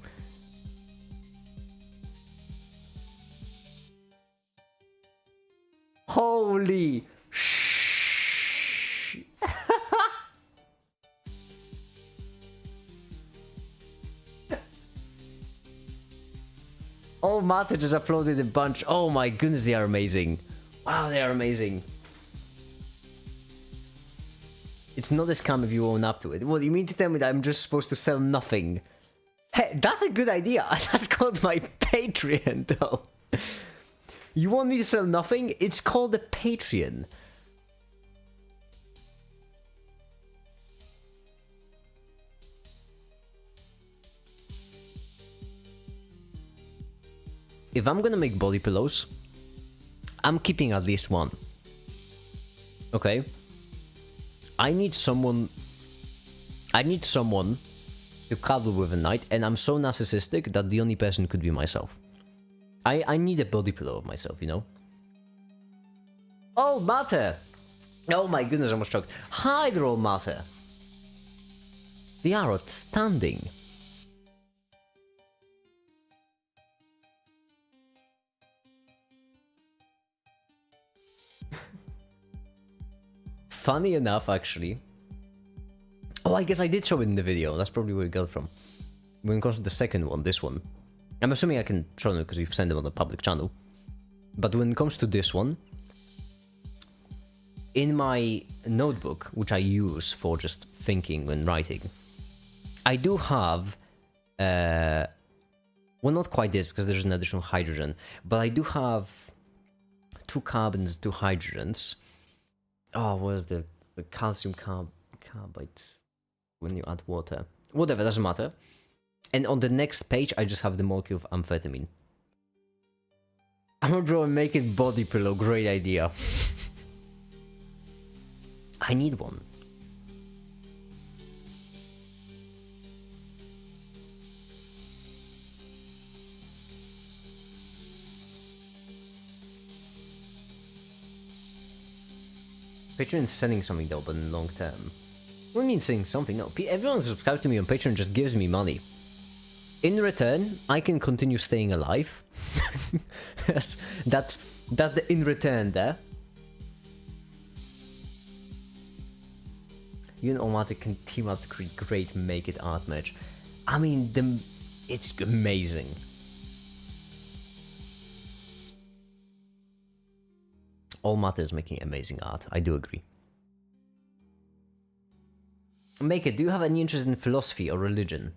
Holy sh! Oh, Mata just uploaded a bunch. Oh my goodness, they are amazing. Wow, they are amazing. It's not a scam if you own up to it. What, you mean to tell me that I'm just supposed to sell nothing? Hey, that's a good idea. That's called my Patreon, though. You want me to sell nothing? It's called a Patreon. If I'm gonna make body pillows, I'm keeping at least one. Okay? I need someone to cuddle with at night, and I'm so narcissistic that the only person could be myself. I need a body pillow of myself, you know? Oh, Mate! Oh my goodness, I almost choked. Hi there, old Mate! They are outstanding. Funny enough, actually. Oh, I guess I did show it in the video. That's probably where it got from. When it comes to the second one, this one. I'm assuming I can show them because we've sent them on the public channel. But when it comes to this one, in my notebook, which I use for just thinking when writing, I do have, well, not quite this because there's an additional hydrogen, but I do have 2 carbons, 2 hydrogens. Oh, where's the calcium carbide when you add water? Whatever, doesn't matter. And on the next page, I just have the molecule of amphetamine. I'm gonna draw a naked body pillow. Great idea. I need one. Patreon is selling something though, but in long term. What do you mean selling something? No, everyone who subscribes to me on Patreon just gives me money. In return, I can continue staying alive. that's the in return there. You and Omatic can team up to create great Make It art merch. I mean, it's amazing. All matter is making amazing art. I do agree. Make it, do you have any interest in philosophy or religion?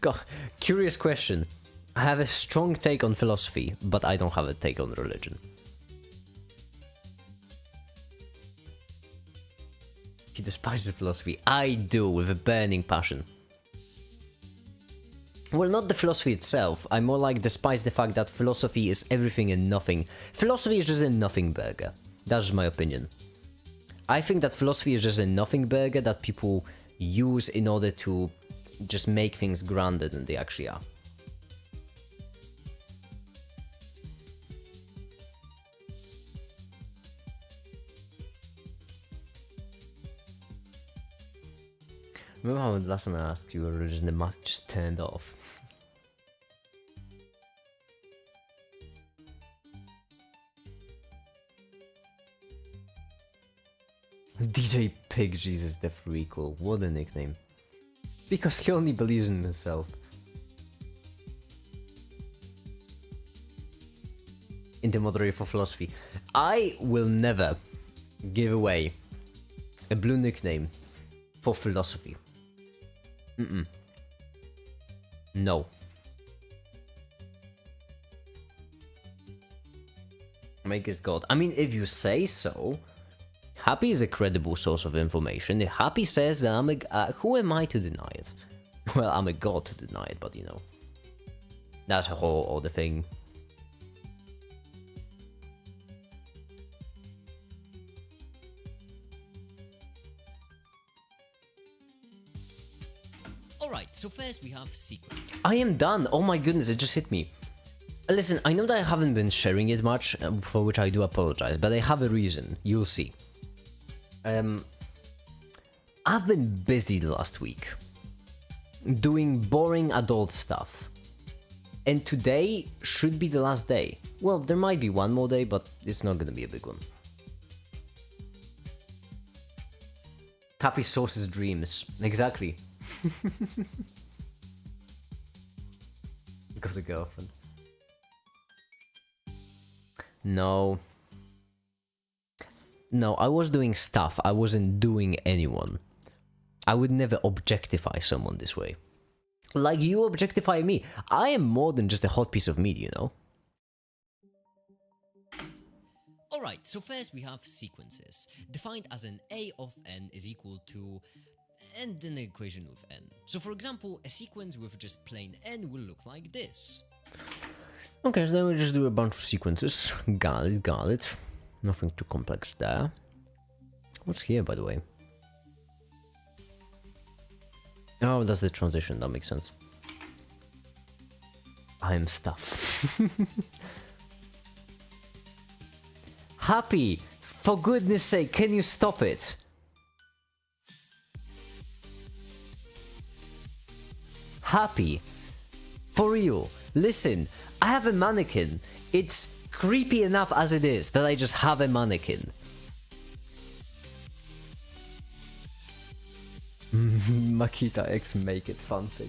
God, curious question. I have a strong take on philosophy, but I don't have a take on religion. He despises philosophy. I do, with a burning passion. Well, not the philosophy itself. I more like despise the fact that philosophy is everything and nothing. Philosophy is just a nothing burger. That's my opinion. I think that philosophy is just a nothing burger that people use in order to just make things grander than they actually are. Remember how last time I asked you your religion, the mask just turned off? DJ Pig Jesus the Freakle, what a nickname. Because he only believes in himself. In the moderator for philosophy. I will never give away a blue nickname for philosophy. No. Make his god. I mean, if you say so. Happy is a credible source of information. If Happy says that I'm a... who am I to deny it? Well, I'm a god to deny it, but you know. That's a whole other thing. Alright, so first we have sequence. I am done. Oh my goodness, it just hit me. Listen, I know that I haven't been sharing it much, for which I do apologize, but I have a reason. You'll see. I've been busy the last week. Doing boring adult stuff. And today should be the last day. Well, there might be one more day, but it's not gonna be a big one. Happy sources dreams. Exactly. Got a girlfriend. No. No, I was doing stuff. I wasn't doing anyone. I would never objectify someone this way. Like you objectify me. I am more than just a hot piece of meat, you know? Alright, so first we have sequences, defined as an a of n is equal to and an equation with n. So for example, a sequence with just plain n will look like this. Okay, so then we just do a bunch of sequences. Got it, got it. Nothing too complex there. What's here, by the way? Oh, that's the transition, that makes sense. I am stuff. Happy! For goodness sake, can you stop it? Happy! For real, listen, I have a mannequin. It's creepy enough as it is that I just have a mannequin. Makita X make it fanfic.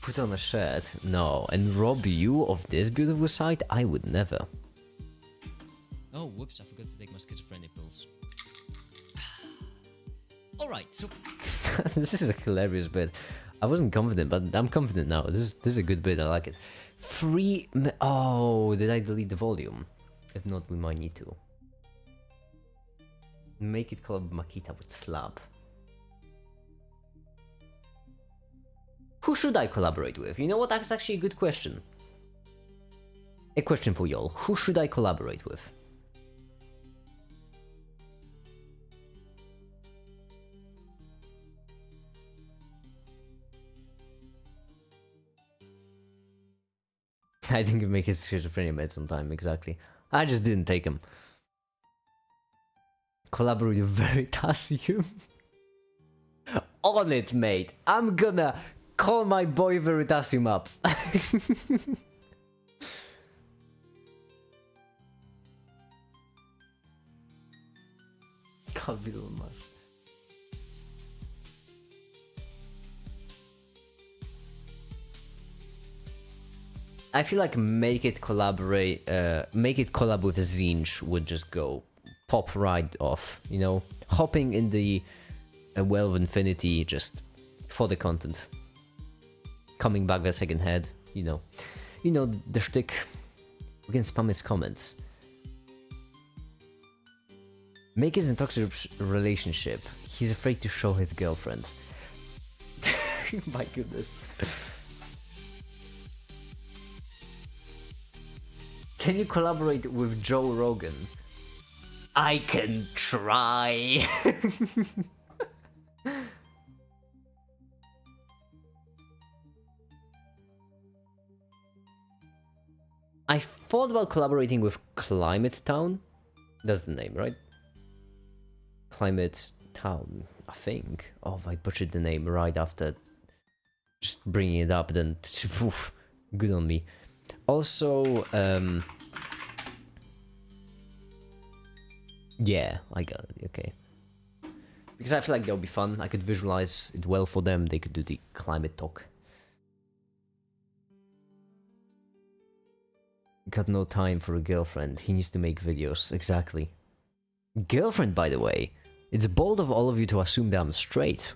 Put on a shirt? No, and rob you of this beautiful sight? I would never. Oh, whoops, I forgot to take my schizophrenic pills. Alright, so... This is a hilarious bit. I wasn't confident, but I'm confident now. This is a good bit, I like it. Oh, did I delete the volume? If not, we might need to. Make it collab Makita with Slab. Who should I collaborate with? You know what, that's actually a good question. A question for y'all. Who should I collaborate with? I think it make his schizophrenia made some time, exactly. I just didn't take him. Collaborate with Veritasium. On it, mate. I'm gonna call my boy Veritasium up. Can't be the mask. I feel like make it collab with Zinj would just go pop right off, you know? Hopping in the well of infinity just for the content. Coming back a second head, you know. You know the shtick. We can spam his comments. Make it in a toxic relationship. He's afraid to show his girlfriend. My goodness. Can you collaborate with Joe Rogan? I can try. I thought about collaborating with Climate Town. That's the name, right? Climate Town, I think. Oh, I butchered the name right after just bringing it up, then oof, good on me. Also, yeah, I got it, okay. Because I feel like that would be fun. I could visualize it well for them. They could do the climate talk. Got no time for a girlfriend. He needs to make videos. Exactly. Girlfriend, by the way. It's bold of all of you to assume that I'm straight.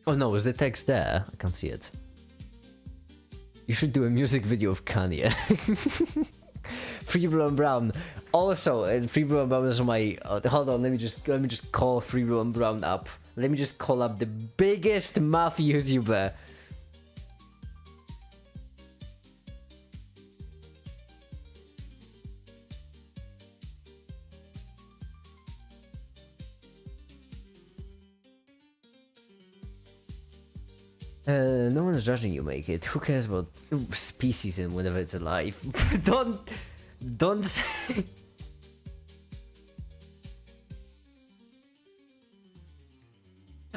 Oh no, is the text there? I can't see it. You should do a music video of Kanye. Free Blue and Brown. Also, Free Blue and Brown is on my. Hold on, let me just call Free Blue and Brown up. Let me just call up the biggest math YouTuber. No one's judging you, make it. Who cares about species and whenever it's alive? don't say.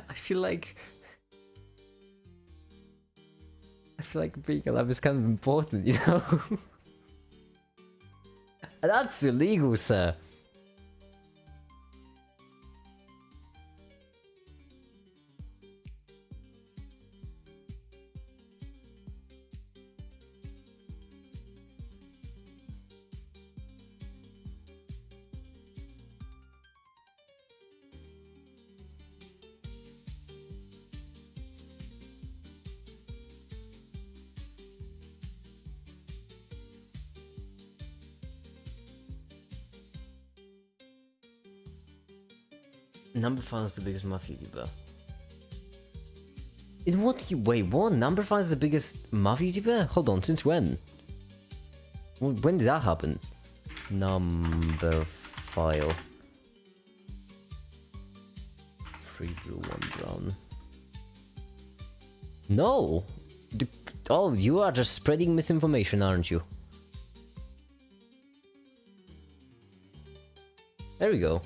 I feel like being alive is kind of important, you know? That's illegal, sir. Number 5 is the biggest math YouTuber. In what you wait? What? Number 5 is the biggest math YouTuber? Hold on, since when? When did that happen? Number file. 3 blue, 1 brown. No. Oh, you are just spreading misinformation, aren't you? There we go.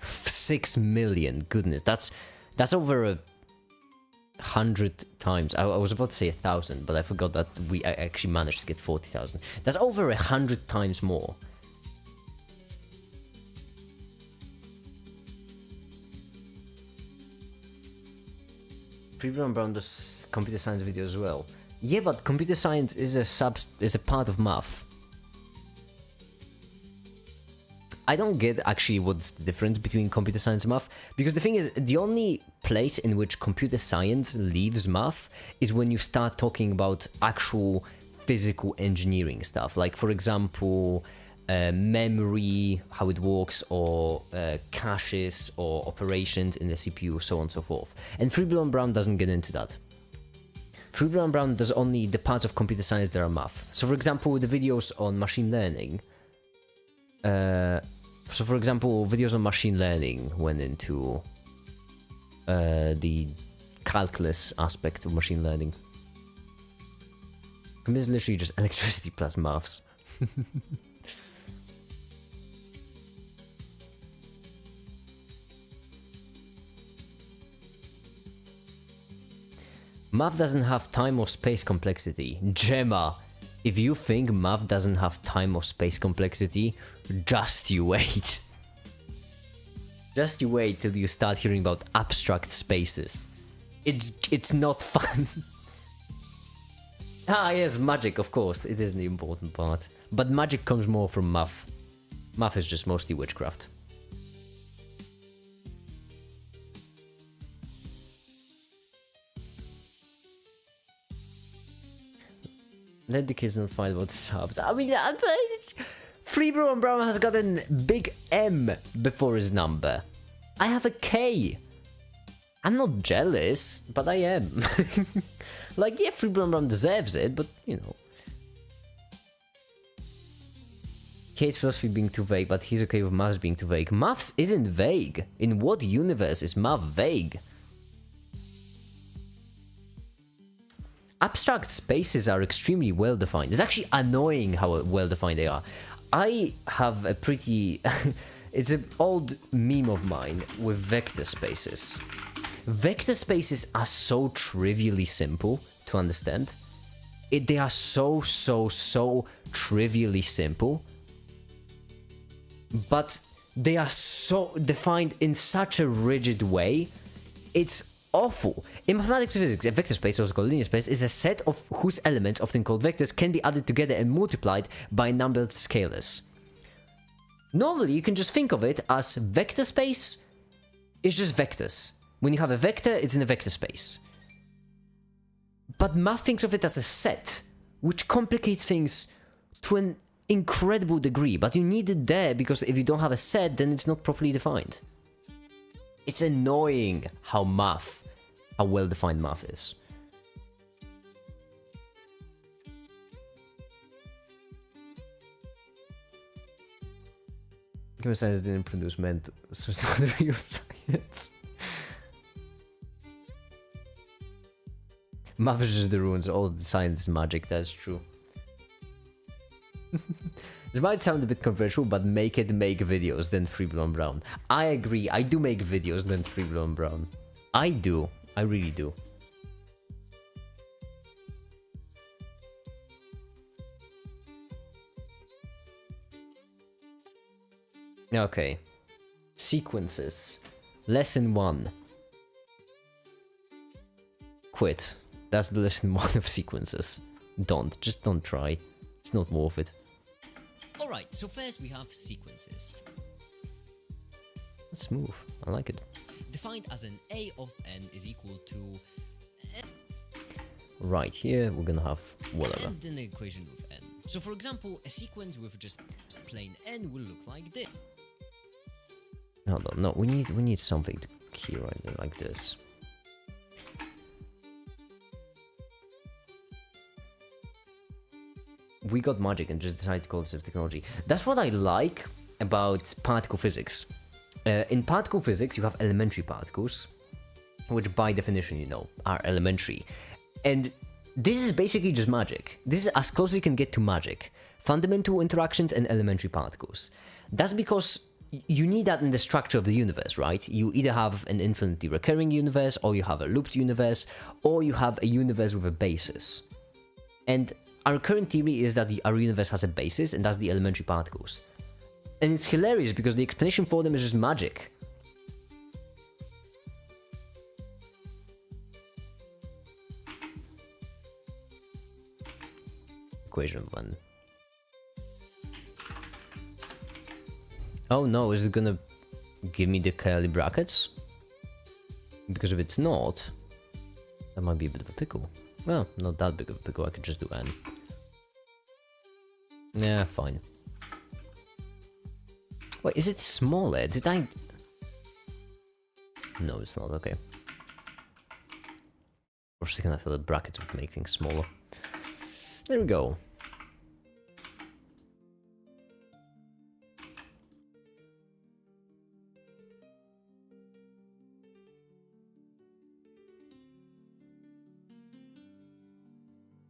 $6 million. Goodness, that's over 100 times. I was about to say 1,000, but I forgot that I actually managed to get 40,000. That's over 100 times more. Freeborn Brown does computer science video as well. Yeah, but computer science is a part of math. I don't get actually what's the difference between computer science and math, because the thing is, the only place in which computer science leaves math is when you start talking about actual physical engineering stuff, like for example, memory, how it works, or caches or operations in the CPU, so on and so forth. And Freeborn and Brown doesn't get into that. Freeborn and Brown does only the parts of computer science that are math. So for example, the videos on machine learning, so for example, videos on machine learning went into the calculus aspect of machine learning. Computer is literally just electricity plus maths. Math doesn't have time or space complexity. Gemma, if you think math doesn't have time or space complexity, just you wait. Just you wait till you start hearing about abstract spaces. It's not fun. Ah yes, magic, of course, it is the important part. But magic comes more from math. Math is just mostly witchcraft. Let the kids not fight about subs. I mean, Freebro and Brown has got a big M before his number. I have a K. I'm not jealous, but I am. Like, yeah, Freebro and Brown deserves it, but, you know. Kate's philosophy being too vague, but he's okay with maths being too vague. Maths isn't vague. In what universe is math vague? Abstract spaces are extremely well defined. It's actually annoying how well defined they are. I have a pretty... it's an old meme of mine with vector spaces. Vector spaces are so trivially simple to understand. They are so trivially simple. But they are so defined in such a rigid way. It's awful. In mathematics and physics, a vector space, also called linear space, is a set of whose elements, often called vectors, can be added together and multiplied by numbered scalars. Normally, you can just think of it as vector space is just vectors. When you have a vector, it's in a vector space. But math thinks of it as a set, which complicates things to an incredible degree, but you need it there because if you don't have a set, then it's not properly defined. It's annoying how well defined math is. Computer science didn't produce mental, so it's not real science. Math is just the ruins, all the science is magic, that's true. This might sound a bit controversial, but make videos than Free Blonde Brown. I agree, I do make videos than Free Blonde Brown. I do, I really do. Okay. Sequences. Lesson 1. Quit. That's the lesson 1 of sequences. Just don't try. It's not worth it. Alright, so first we have sequences. That's smooth. I like it. Defined as an A of n is equal to... Right here, we're gonna have whatever. And an equation with n. So for example, a sequence with just plain n will look like this. Hold on, no, we need something to key right there, like this. We got magic and just decided to call this technology. That's what I like about particle physics. In particle physics, you have elementary particles, which by definition, you know, are elementary. And this is basically just magic. This is as close as you can get to magic. Fundamental interactions and elementary particles. That's because you need that in the structure of the universe, right? You either have an infinitely recurring universe, or you have a looped universe, or you have a universe with a basis. And our current theory is that our universe has a basis, and that's the elementary particles. And it's hilarious because the explanation for them is just magic. Equation 1. Oh no, is it gonna give me the curly brackets? Because if it's not, that might be a bit of a pickle. Well, not that big of a pickle, I could just do n. Yeah, fine. Wait, is it smaller? Did I... No, it's not, okay. For a second I thought the brackets would make things smaller. There we go.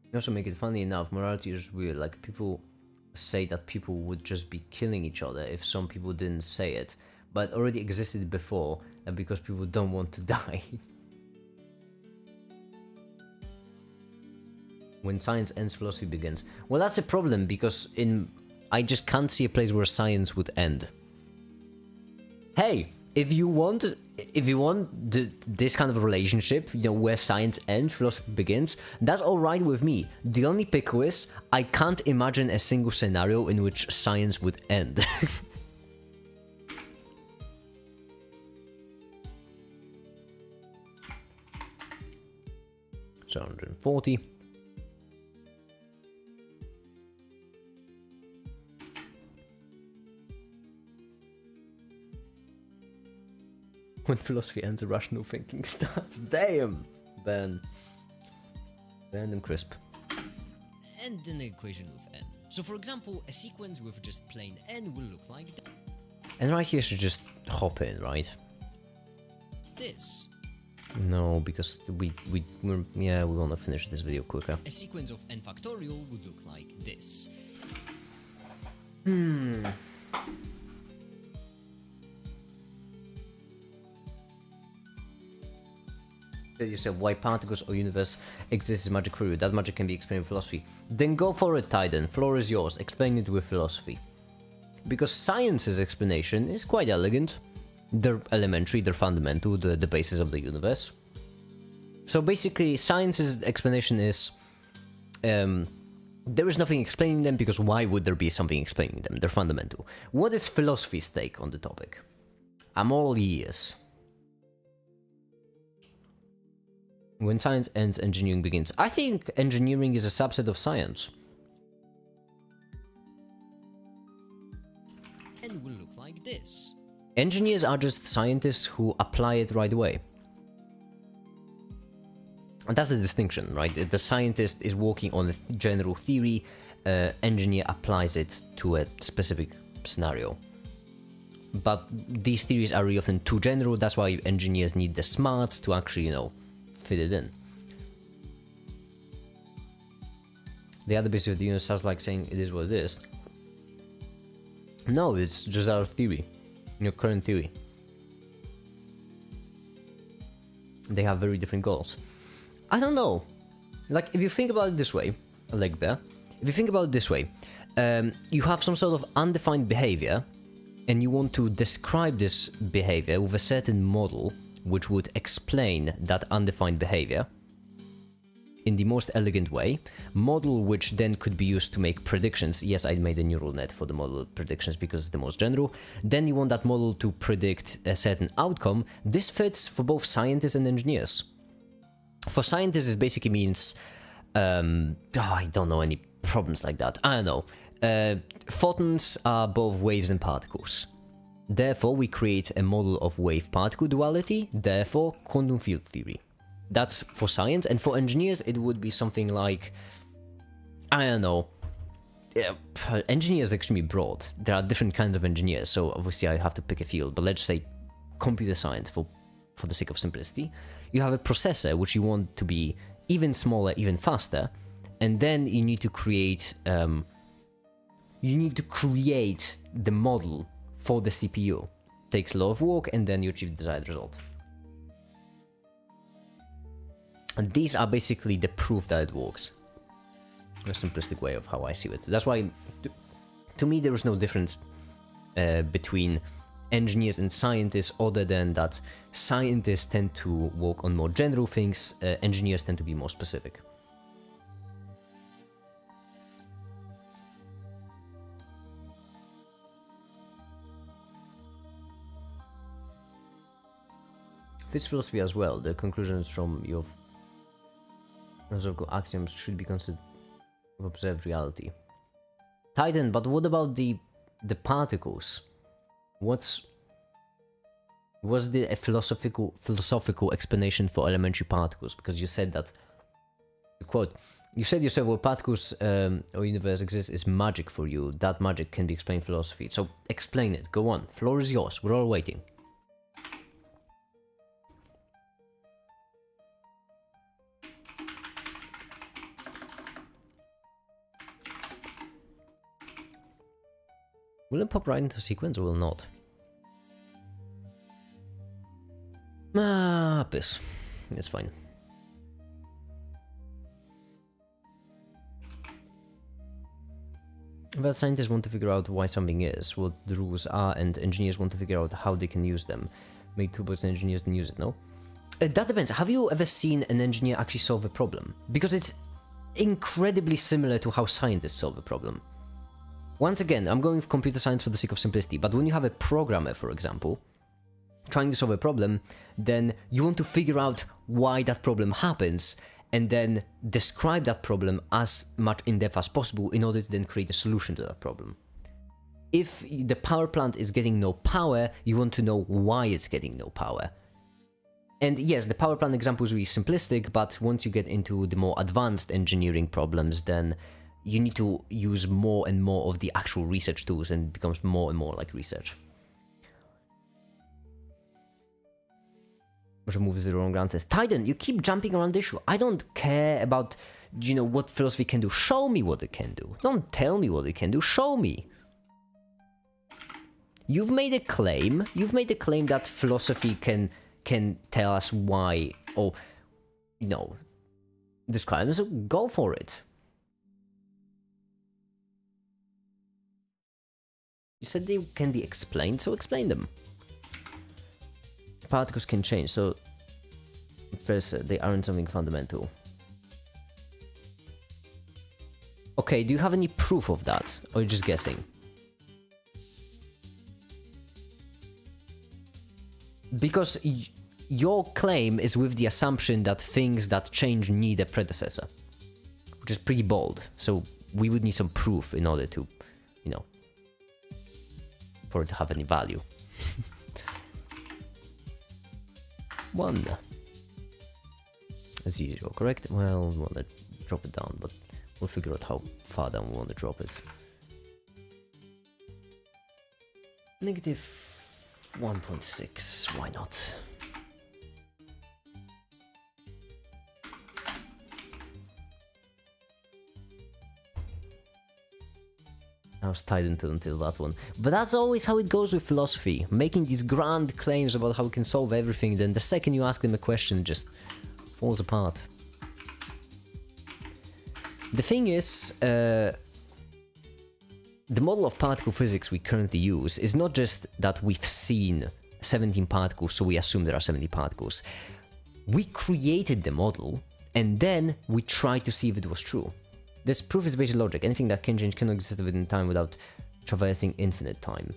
You also make it funny enough, morality is weird, like people say that people would just be killing each other if some people didn't say it, but already existed before, and because people don't want to die. When science ends, philosophy begins. Well, that's a problem, because I just can't see a place where science would end. Hey, if you want this kind of relationship, you know, where science ends, philosophy begins, that's alright with me. The only pickle is, I can't imagine a single scenario in which science would end. 140. When philosophy ends, irrational thinking starts. Damn! Burn them crisp. And an equation with n. So for example, a sequence with just plain n will look like And right here should just hop in, right? this. No, because we want to finish this video quicker. A sequence of n factorial would look like this. You said why particles or universe exists is magic for you. That magic can be explained in philosophy. Then go for it, Titan. Floor is yours. Explain it with philosophy. Because science's explanation is quite elegant. They're elementary, they're fundamental, the basis of the universe. So basically, science's explanation is there is nothing explaining them, because why would there be something explaining them? They're fundamental. What is philosophy's take on the topic? I'm all ears. When science ends, engineering begins. I think engineering is a subset of science. And will look like this. Engineers are just scientists who apply it right away. And that's the distinction, right? The scientist is working on a general theory, engineer applies it to a specific scenario. But these theories are really often too general, that's why engineers need the smarts to actually, you know, fit it in. The other bit of the universe sounds like saying it is what it is. No, it's just our theory, your current theory. They have very different goals. I don't know. Like, if you think about it this way, like bear, if you think about it this way, you have some sort of undefined behavior, and you want to describe this behavior with a certain model which would explain that undefined behavior in the most elegant way, model which then could be used to make predictions. Yes, I made a neural net for the model predictions because it's the most general. Then you want that model to predict a certain outcome. This fits for both scientists and engineers. For scientists, it basically means, I don't know any problems like that. I don't know. Photons are both waves and particles. Therefore, we create a model of wave-particle duality, therefore, quantum field theory. That's for science, and for engineers, it would be something like, I don't know. Engineers are extremely broad. There are different kinds of engineers, so obviously I have to pick a field, but let's say computer science for the sake of simplicity. You have a processor which you want to be even smaller, even faster, and then you need to create the model for the CPU. Takes a lot of work, and then you achieve the desired result. And these are basically the proof that it works. A simplistic way of how I see it. That's why, to me, there is no difference between engineers and scientists, other than that scientists tend to work on more general things, engineers tend to be more specific. Fits philosophy as well. The conclusions from your philosophical axioms should be considered of observed reality. Titan, but what about the particles? Was there a philosophical explanation for elementary particles? Because you said that, quote, you said yourself, well, particles or universe exist is magic for you. That magic can be explained in philosophy. So explain it. Go on. Floor is yours. We're all waiting. Will it pop right into sequence or will it not? Ah, piss. It's fine. Well, scientists want to figure out why something is, what the rules are, and engineers want to figure out how they can use them. Make toolbox and engineers can use it, no? That depends. Have you ever seen an engineer actually solve a problem? Because it's incredibly similar to how scientists solve a problem. Once again, I'm going with computer science for the sake of simplicity, but when you have a programmer, for example, trying to solve a problem, then you want to figure out why that problem happens, and then describe that problem as much in depth as possible in order to then create a solution to that problem. If the power plant is getting no power, you want to know why it's getting no power. And yes, the power plant example is really simplistic, but once you get into the more advanced engineering problems, then you need to use more and more of the actual research tools, and it becomes more and more like research. Removes the wrong answers. Titan, you keep jumping around the issue. I don't care about, you know, what philosophy can do. Show me what it can do. Don't tell me what it can do. Show me. You've made a claim. You've made a claim that philosophy can tell us why, or, you know, describe them, so go for it. You said they can be explained, so explain them. Particles can change, so first they aren't something fundamental. Okay, do you have any proof of that, or are you just guessing? Because your claim is with the assumption that things that change need a predecessor, which is pretty bold, so we would need some proof in order to, you know, for it to have any value. 1. Zero, correct? Well, we want to drop it down, but we'll figure out how far down we want to drop it. Negative 1.6, why not? I was tied until that one. But that's always how it goes with philosophy. Making these grand claims about how we can solve everything, then the second you ask them a question, it just falls apart. The thing is, the model of particle physics we currently use is not just that we've seen 17 particles, so we assume there are 70 particles. We created the model, and then we tried to see if it was true. This proof is basic logic. Anything that can change cannot exist within time without traversing infinite time.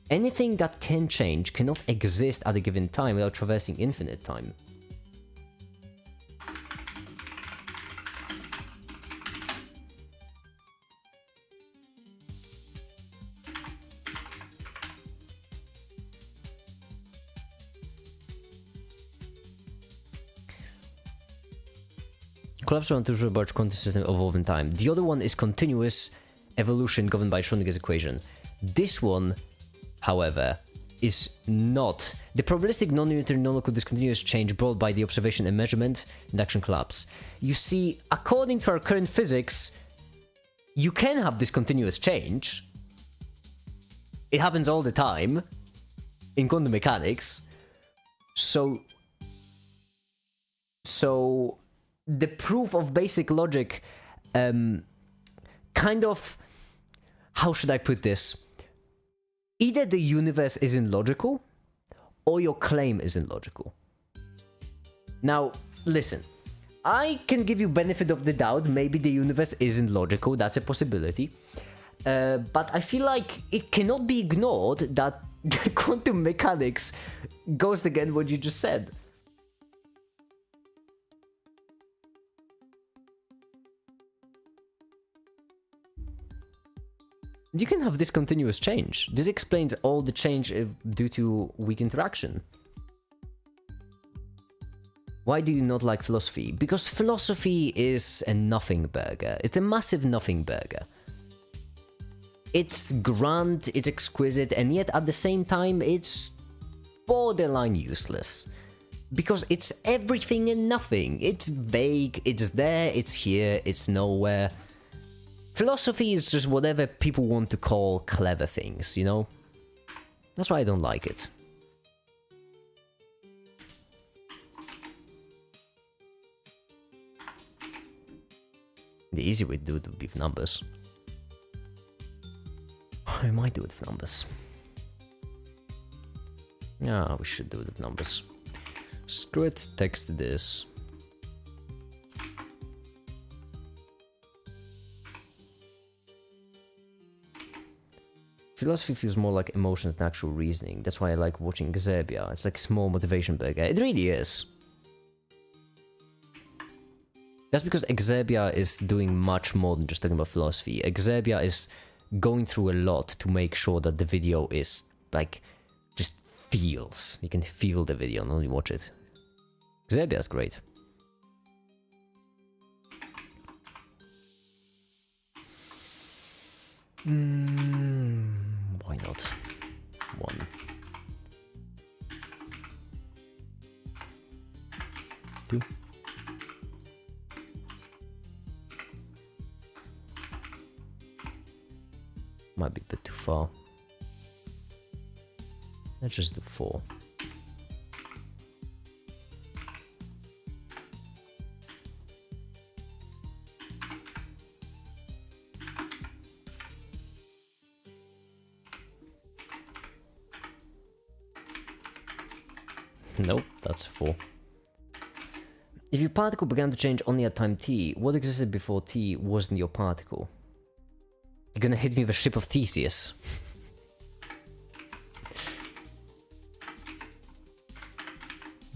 Anything that can change cannot exist at a given time without traversing infinite time. Collapse around two about quantum system evolve in time. The other one is continuous evolution governed by Schrodinger's equation. This one, however, is not. The probabilistic non-unitary non-local discontinuous change brought by the observation and measurement induction collapse. You see, according to our current physics, you can have discontinuous change. It happens all the time in quantum mechanics. So the proof of basic logic, kind of, how should I put this? Either the universe isn't logical, or your claim isn't logical. Now, listen, I can give you benefit of the doubt, maybe the universe isn't logical, that's a possibility. But I feel like it cannot be ignored that quantum mechanics goes against what you just said. You can have discontinuous change. This explains all the change due to weak interaction. Why do you not like philosophy? Because philosophy is a nothing burger. It's a massive nothing burger. It's grand, it's exquisite, and yet at the same time it's borderline useless. Because it's everything and nothing. It's vague, it's there, it's here, it's nowhere. Philosophy is just whatever people want to call clever things, you know? That's why I don't like it. The easy way to do it would be with numbers. I might do it with numbers. Yeah, we should do it with numbers. Screw it, text this. Philosophy feels more like emotions than actual reasoning. That's why I like watching Xebia. It's like small motivation burger. It really is. That's because Xebia is doing much more than just talking about philosophy. Xebia is going through a lot to make sure that the video is, like, just feels. You can feel the video, not only watch it. Xebia is great. Why not? 1. 2. Might be a bit too far. Let's just do 4. Nope, that's 4. If your particle began to change only at time t, what existed before t wasn't your particle? You're gonna hit me with a ship of Theseus.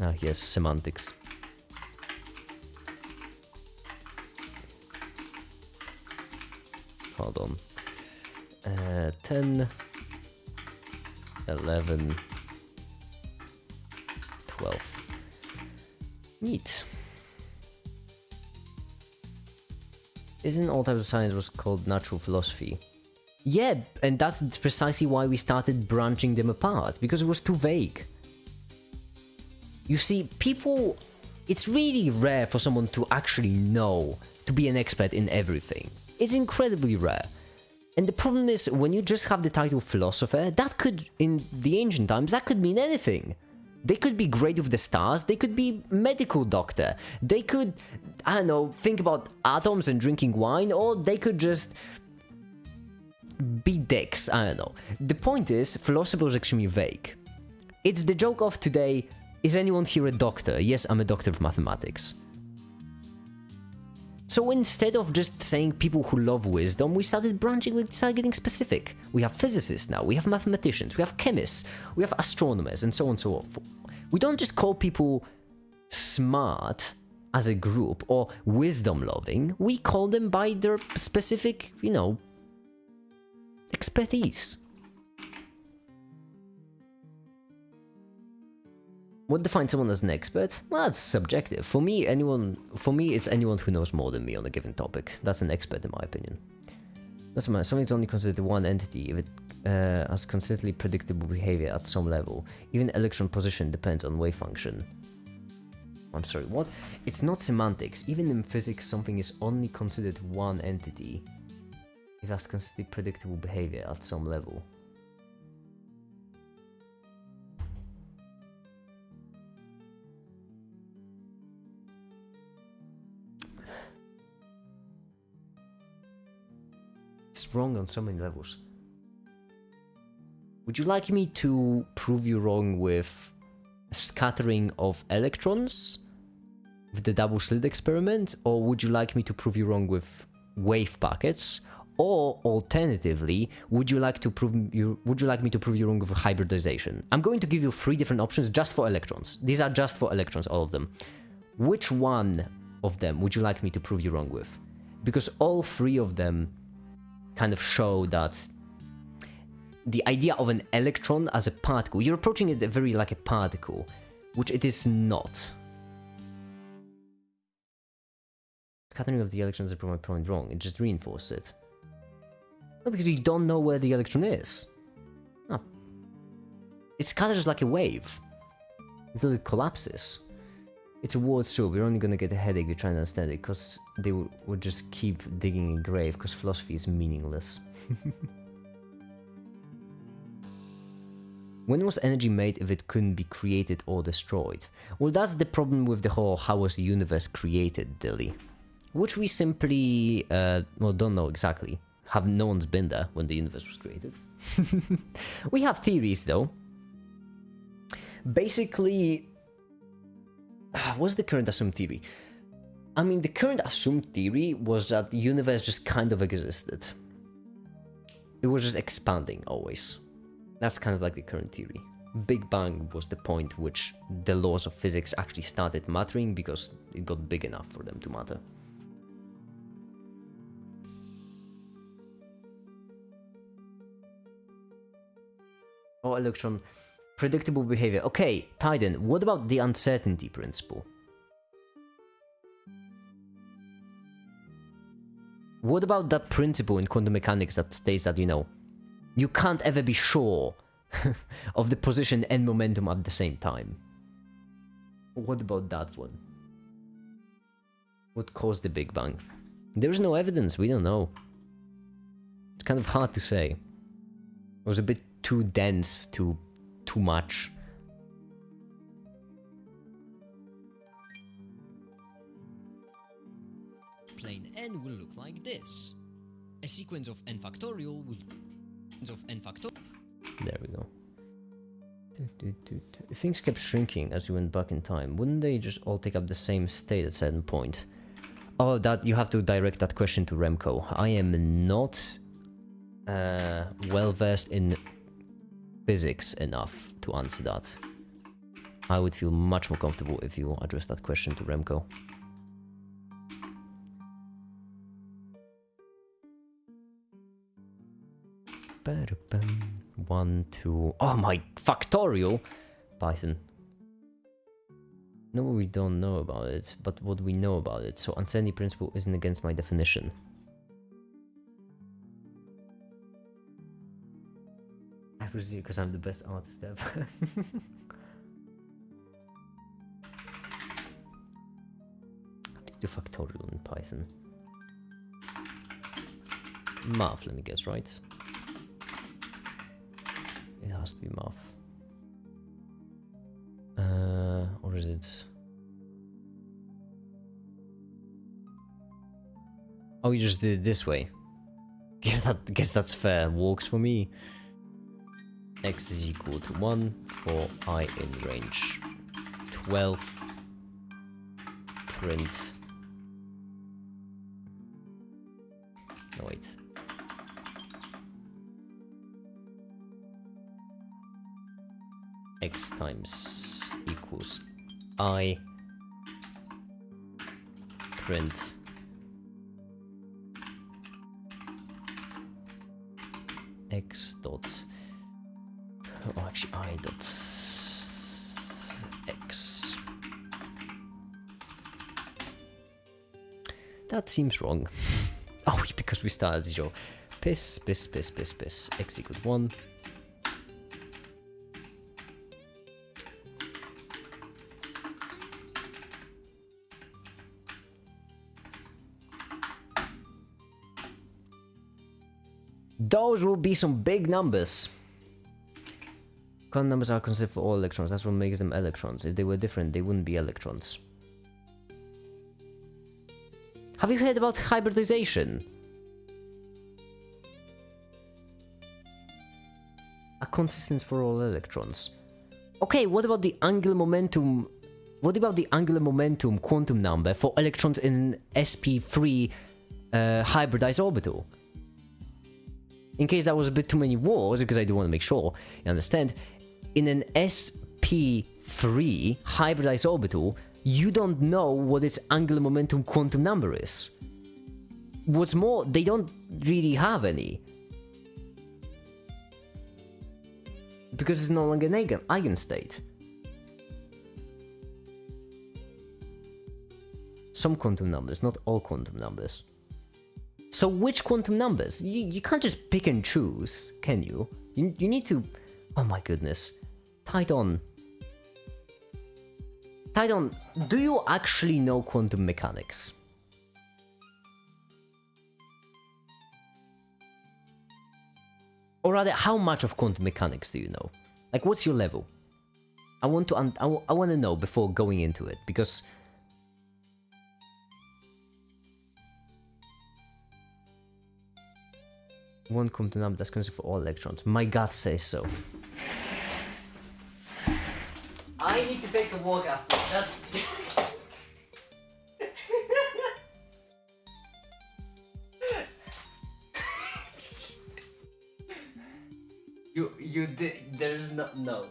Ah, yes, semantics. Hold on. 10, 11, 12. Neat. Isn't all types of science was called natural philosophy? Yeah, and that's precisely why we started branching them apart, because it was too vague. You see, people... It's really rare for someone to actually know, to be an expert in everything. It's incredibly rare. And the problem is, when you just have the title philosopher, that could, in the ancient times, that could mean anything. They could be great with the stars, they could be medical doctor, they could, I don't know, think about atoms and drinking wine, or they could just be dicks, I don't know. The point is, philosophy is extremely vague. It's the joke of today, is anyone here a doctor? Yes, I'm a doctor of mathematics. So instead of just saying people who love wisdom, we started branching, we started getting specific. We have physicists now, we have mathematicians, we have chemists, we have astronomers, and so on and so forth. We don't just call people smart as a group or wisdom-loving, we call them by their specific, you know, expertise. What defines someone as an expert? Well, that's subjective. For me, it's anyone who knows more than me on a given topic. That's an expert in my opinion. That's why something's only considered one entity if it has consistently predictable behavior at some level. Even electron position depends on wave function. I'm sorry, what? It's not semantics. Even in physics, something is only considered one entity if it has consistently predictable behavior at some level. Wrong on so many levels. Would you like me to prove you wrong with scattering of electrons with the double slit experiment, or would you like me to prove you wrong with wave packets, or alternatively, would you like me to prove you wrong with hybridization? I'm going to give you 3 different options just for electrons. These are just for electrons, all of them. Which one of them would you like me to prove you wrong with? Because all 3 of them kind of show that the idea of an electron as a particle, you're approaching it very like a particle, which it is not. Scattering of the electrons is my point wrong, it just reinforced it. No, because you don't know where the electron is. No. It scatters like a wave until it collapses. It's a word too, we're only gonna get a headache if you try to understand it, because they would just keep digging a grave, because philosophy is meaningless. When was energy made if it couldn't be created or destroyed? Well, that's the problem with the whole how was the universe created dilly. Which we simply, well, don't know exactly. Have no one's been there when the universe was created. We have theories though. Basically, what's the current assumed theory? I mean, the current assumed theory was that the universe just kind of existed. It was just expanding always. That's kind of like the current theory. Big Bang was the point which the laws of physics actually started mattering because it got big enough for them to matter. Oh, electron. Predictable behavior. Okay, Titan, what about the uncertainty principle? What about that principle in quantum mechanics that states that, you know, you can't ever be sure of the position and momentum at the same time? What about that one? What caused the Big Bang? There's no evidence, we don't know. It's kind of hard to say. It was a bit too dense, too much. Plane n will look like this. A sequence of n factorial would There we go. If things kept shrinking as you went back in time, wouldn't they just all take up the same state at a certain point? Oh, that you have to direct that question to Remco. I am not well versed in physics enough to answer that. I would feel much more comfortable if you address that question to Remco. One, two. Oh my factorial! Python. No, we don't know about it, but what we know about it. So uncertainty principle isn't against my definition. I presume because I'm the best artist ever. I'll take the factorial in Python. Math, let me guess, right? It has to be math. Or is it? Oh, you just did it this way. Guess that's fair. Works for me. X is equal to 1 for I in range 12. Print. No, wait. X times equals I print X dot, oh actually I dot X. That seems wrong. Oh, because we start at 0. Piss. X equals 1. Those will be some big numbers. Quantum numbers are considered for all electrons. That's what makes them electrons. If they were different, they wouldn't be electrons. Have you heard about hybridization? A consistence for all electrons. Okay, what about the angular momentum? What about the angular momentum quantum number for electrons in sp3 hybridized orbital? In case that was a bit too many words, because I do want to make sure you understand, in an sp3 hybridized orbital, you don't know what its angular momentum quantum number is. What's more, they don't really have any. Because it's no longer an eigenstate. Some quantum numbers, not all quantum numbers. So which quantum numbers? You can't just pick and choose, can you? You need to... Oh my goodness. Titan. Titan, do you actually know quantum mechanics? Or rather, how much of quantum mechanics do you know? Like, what's your level? I want to know before going into it, because... One quantum number that's constant for all electrons. My gut says so. I need to take a walk after. That's. You did. There's no.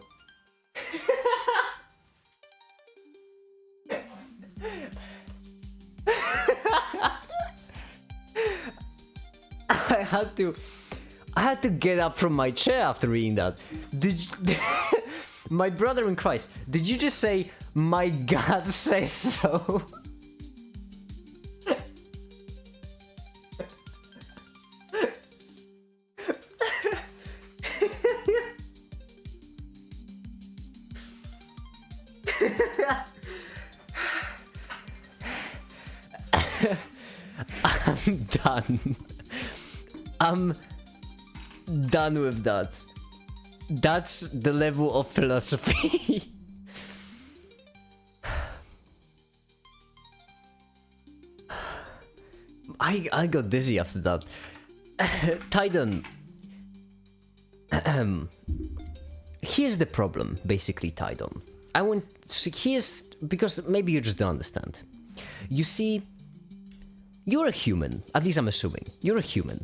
I had to get up from my chair after reading that. Did you, my brother in Christ, did you just say, my God says so? I'm done. I'm done with that. That's the level of philosophy. I got dizzy after that. Titan. Here's the problem, basically, Titan. Here's because maybe you just don't understand. You see, you're a human. At least I'm assuming you're a human.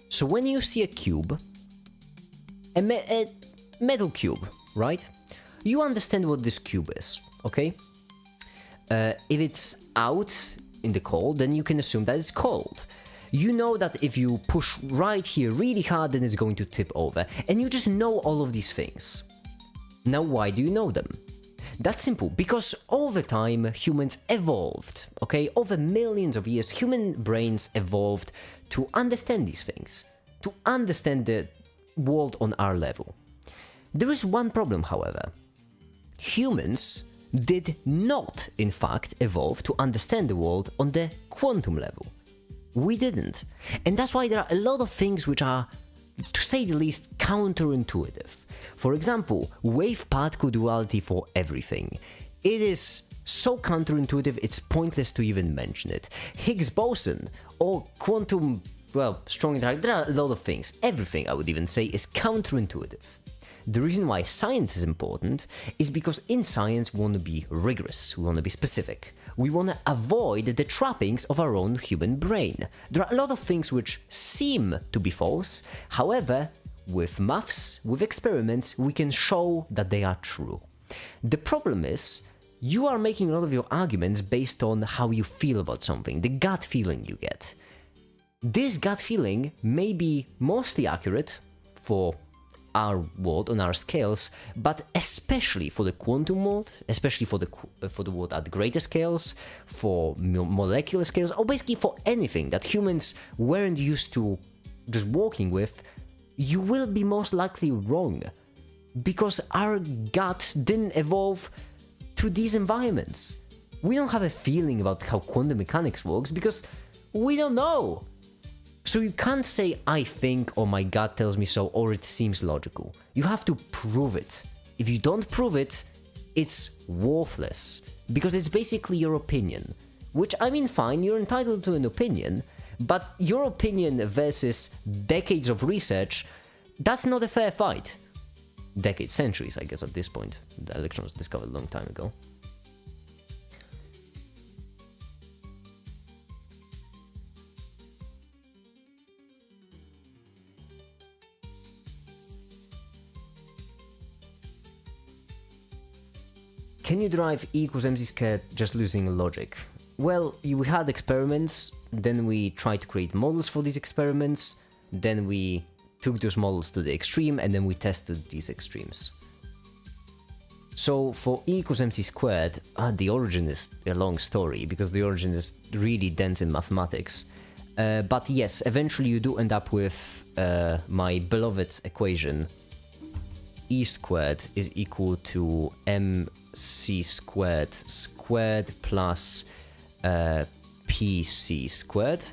So when you see a cube, a metal cube, right? You understand what this cube is, okay? If it's out in the cold, then you can assume that it's cold. You know that if you push right here really hard, then it's going to tip over. And you just know all of these things. Now, why do you know them? That's simple, because over time, humans evolved, okay? Over millions of years, human brains evolved to understand these things, to understand the world on our level. There is one problem, however. Humans did not, in fact, evolve to understand the world on the quantum level. We didn't. And that's why there are a lot of things which are, to say the least, counterintuitive. For example, wave-path duality for everything. It is so counterintuitive, it's pointless to even mention it. Higgs boson or quantum, well, strong interaction, there are a lot of things. Everything, I would even say, is counterintuitive. The reason why science is important is because in science we want to be rigorous, we want to be specific. We want to avoid the trappings of our own human brain. There are a lot of things which seem to be false, however, with maths, with experiments, we can show that they are true. The problem is, you are making a lot of your arguments based on how you feel about something, the gut feeling you get. This gut feeling may be mostly accurate for our world on our scales, but especially for the quantum world, especially for the world at greater scales, for molecular scales, or basically for anything that humans weren't used to just working with, you will be most likely wrong, because our gut didn't evolve to these environments. We don't have a feeling about how quantum mechanics works because we don't know. So you can't say, I think, or my gut tells me so, or it seems logical. You have to prove it. If you don't prove it, it's worthless, because it's basically your opinion. Which, I mean, fine, you're entitled to an opinion, but your opinion versus decades of research, that's not a fair fight. Decades, centuries, I guess, at this point. The electron was discovered a long time ago. Can you derive E equals mc squared just using logic? Well, we had experiments, then we tried to create models for these experiments, then we took those models to the extreme, and then we tested these extremes. So for E equals mc squared, the origin is a long story, because the origin is really dense in mathematics. But yes, eventually you do end up with my beloved equation, E squared is equal to mc squared plus pc squared.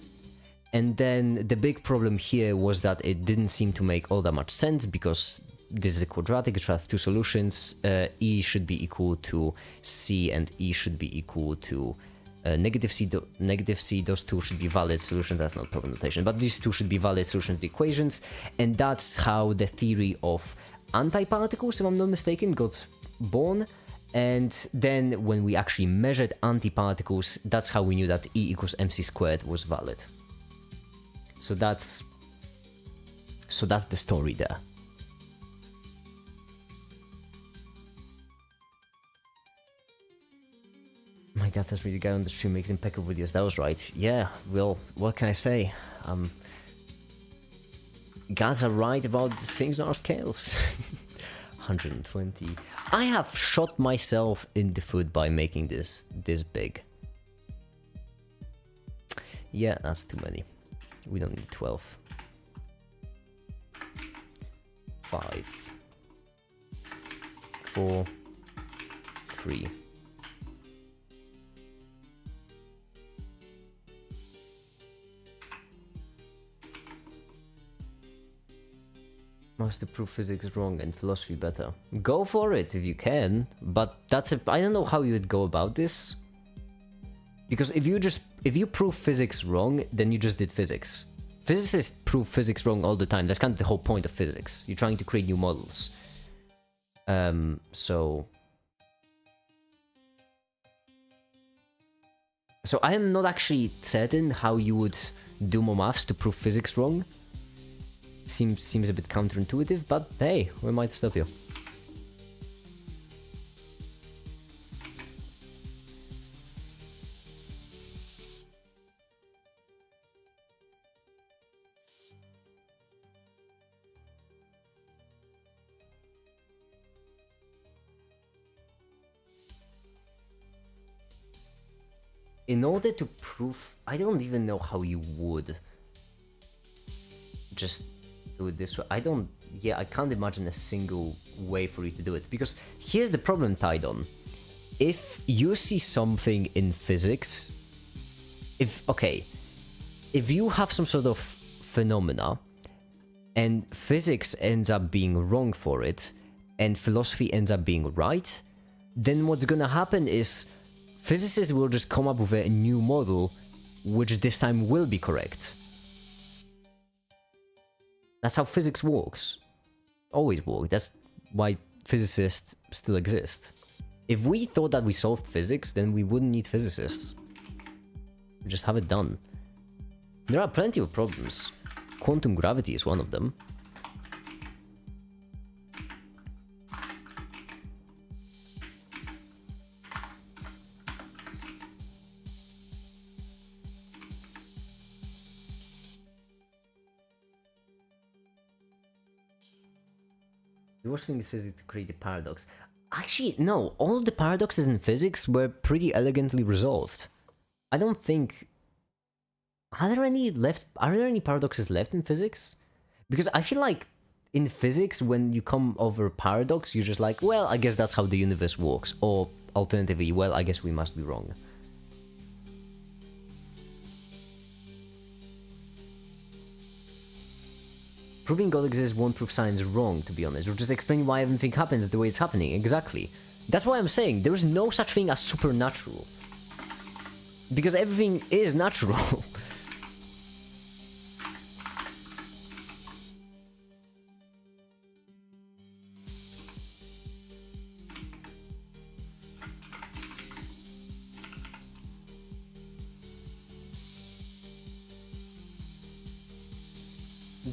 And then the big problem here was that it didn't seem to make all that much sense, because this is a quadratic, it should have two solutions. E should be equal to c and E should be equal to negative c, those two should be valid solutions. That's not proper notation, but these two should be valid solutions to the equations, and that's how the theory of antiparticles, if I'm not mistaken, got born. And then when we actually measured antiparticles, that's how we knew that E equals mc squared was valid. So that's the story there. My god, that's really the guy on the stream makes impeccable videos. That was right. Yeah, well, what can I say? Gods are right about things on our scales. 120. I have shot myself in the foot by making this big. Yeah, that's too many. We don't need 12. 5. 4. 3. Must prove physics wrong and philosophy better. Go for it if you can, but I don't know how you would go about this. Because if you prove physics wrong, then you just did physics. Physicists prove physics wrong all the time. That's kind of the whole point of physics. You're trying to create new models. So I am not actually certain how you would do more maths to prove physics wrong. Seems a bit counterintuitive, but hey, we might stop you. In order to prove, I don't even know how you would just do it this way. I can't imagine a single way for you to do it, because here's the problem, Tidon. If you see something in physics, if you have some sort of phenomena and physics ends up being wrong for it and philosophy ends up being right, then what's gonna happen is physicists will just come up with a new model which this time will be correct. That's how physics works. Always worked. That's why physicists still exist. If we thought that we solved physics, then we wouldn't need physicists. Just have it done. There are plenty of problems. Quantum gravity is one of them. The worst thing is physics to create a paradox. Actually, no, all the paradoxes in physics were pretty elegantly resolved. I don't think... Are there any paradoxes left in physics? Because I feel like in physics, when you come over a paradox, you're just like, well, I guess that's how the universe works. Or alternatively, well, I guess we must be wrong. Proving God exists won't prove science wrong, to be honest. Or just explain why everything happens the way it's happening. Exactly. That's why I'm saying there is no such thing as supernatural. Because everything is natural.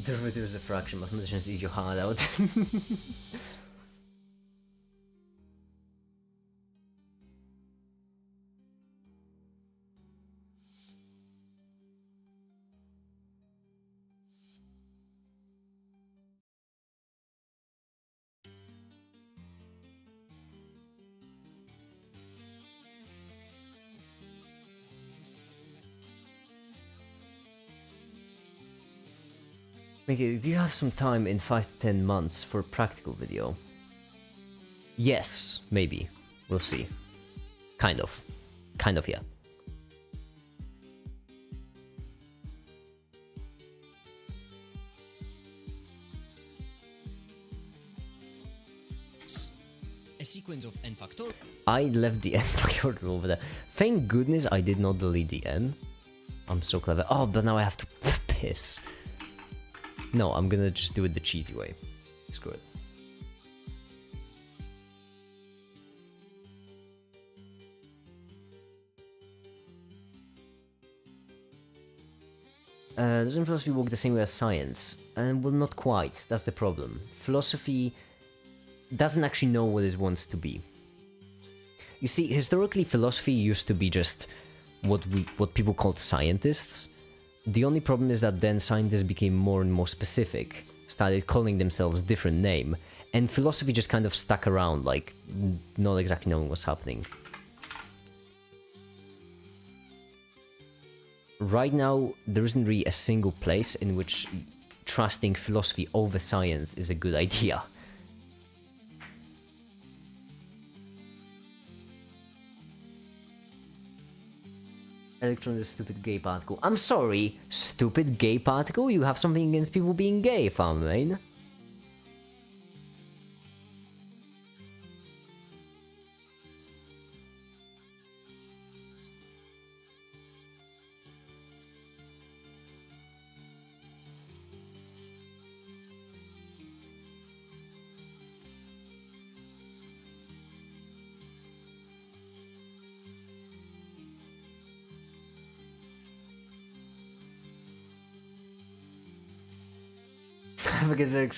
Derivative is a fraction, mathematicians is your heart out. Mickey, do you have some time in 5 to 10 months for a practical video? Yes, maybe. We'll see. Kind of. Kind of, yeah. A a sequence of n factorial. I left the n factorial over there. Thank goodness I did not delete the n. I'm so clever. Oh, but now I have to piss. No, I'm gonna just do it the cheesy way. Screw it. Doesn't philosophy work the same way as science? Well, not quite. That's the problem. Philosophy doesn't actually know what it wants to be. You see, historically, philosophy used to be just what people called scientists. The only problem is that then scientists became more and more specific, started calling themselves different name, and philosophy just kind of stuck around, like, not exactly knowing what's happening. Right now, there isn't really a single place in which trusting philosophy over science is a good idea. Electron is a stupid gay particle. I'm sorry, stupid gay particle? You have something against people being gay, Farmlane?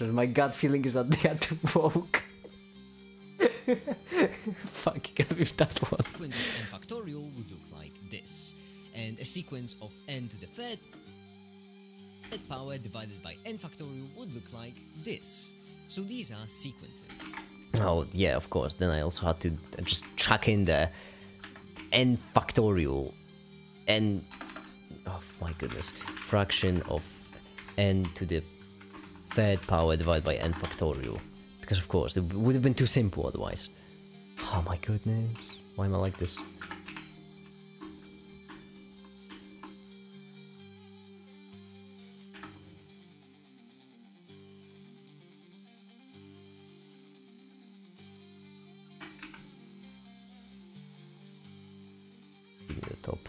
My gut feeling is that they are too woke. Fuck, you gotta be that one. A sequence of n factorial would look like this, and a sequence of n to the third power divided by n factorial would look like this. So these are sequences. Oh, yeah, of course. Then I also had to just chuck in the n factorial, n... oh my goodness. Fraction of n to the third power divided by n factorial. Because of course, it would have been too simple otherwise. Oh my goodness. Why am I like this? Give me the top.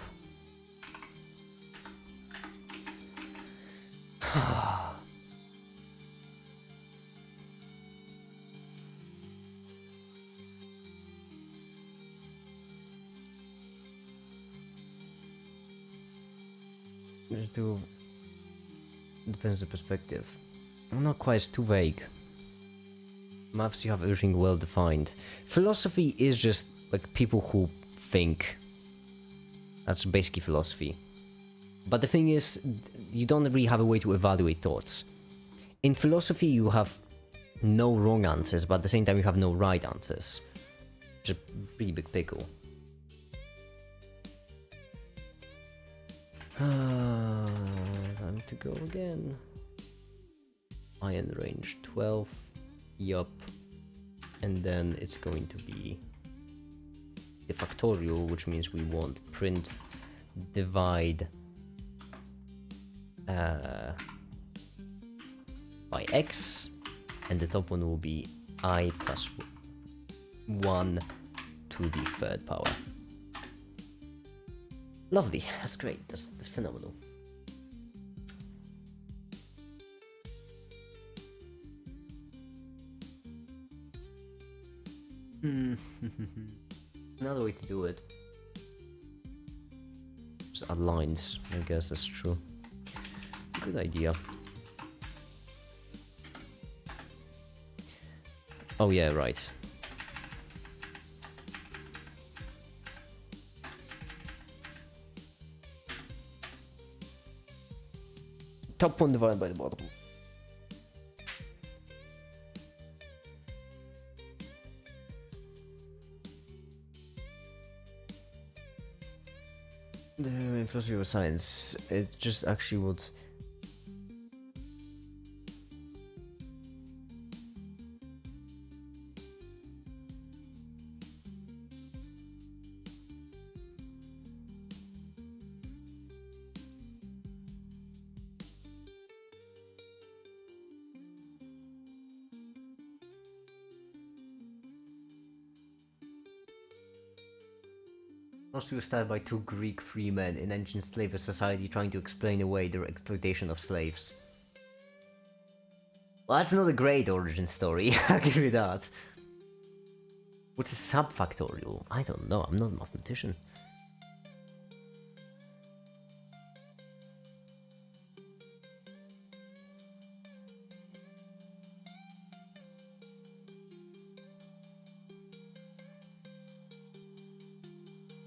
Depends on the perspective. I'm not quite, it's too vague. Maths, you have everything well defined. Philosophy is just like people who think. That's basically philosophy. But the thing is, you don't really have a way to evaluate thoughts. In philosophy, you have no wrong answers, but at the same time, you have no right answers. It's a pretty big pickle. Time to go again. Iron range 12. Yup. And then it's going to be the factorial, which means we want print divide by x, and the top one will be I plus 1 to the third power. Lovely, that's great, that's phenomenal. Another way to do it. Just add lines, I guess that's true. Good idea. Oh yeah, right. Top one divided by the bottom. The philosophy of science, it just actually would... Also, was started by two Greek free men in ancient slave society trying to explain away their exploitation of slaves. Well, that's not a great origin story, I'll give you that. What's a subfactorial? I don't know, I'm not a mathematician.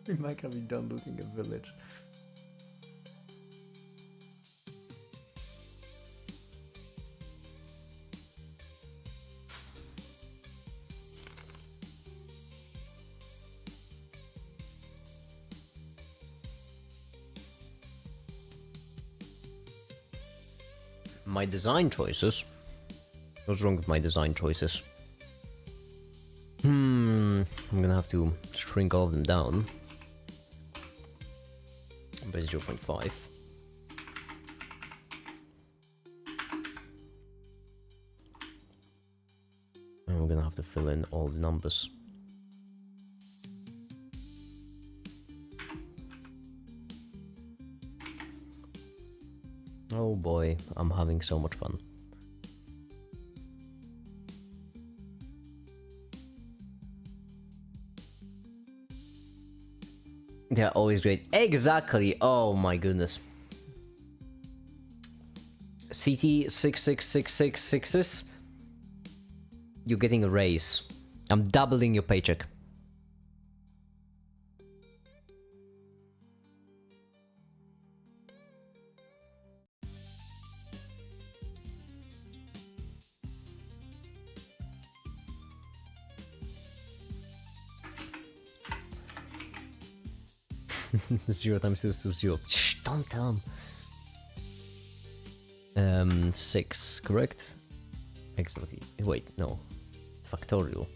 We might have been done looting a village. My design choices? What's wrong with my design choices? I'm gonna have to shrink all of them down by 0.5. And we're gonna have to fill in all the numbers. Oh boy, I'm having so much fun. Yeah, always great. Exactly. Oh my goodness. CT 66666. You're getting a raise. I'm doubling your paycheck. Zero times 2 is still 0. Shh, don't tell him. 6, correct? Exactly. Wait, no. Factorial.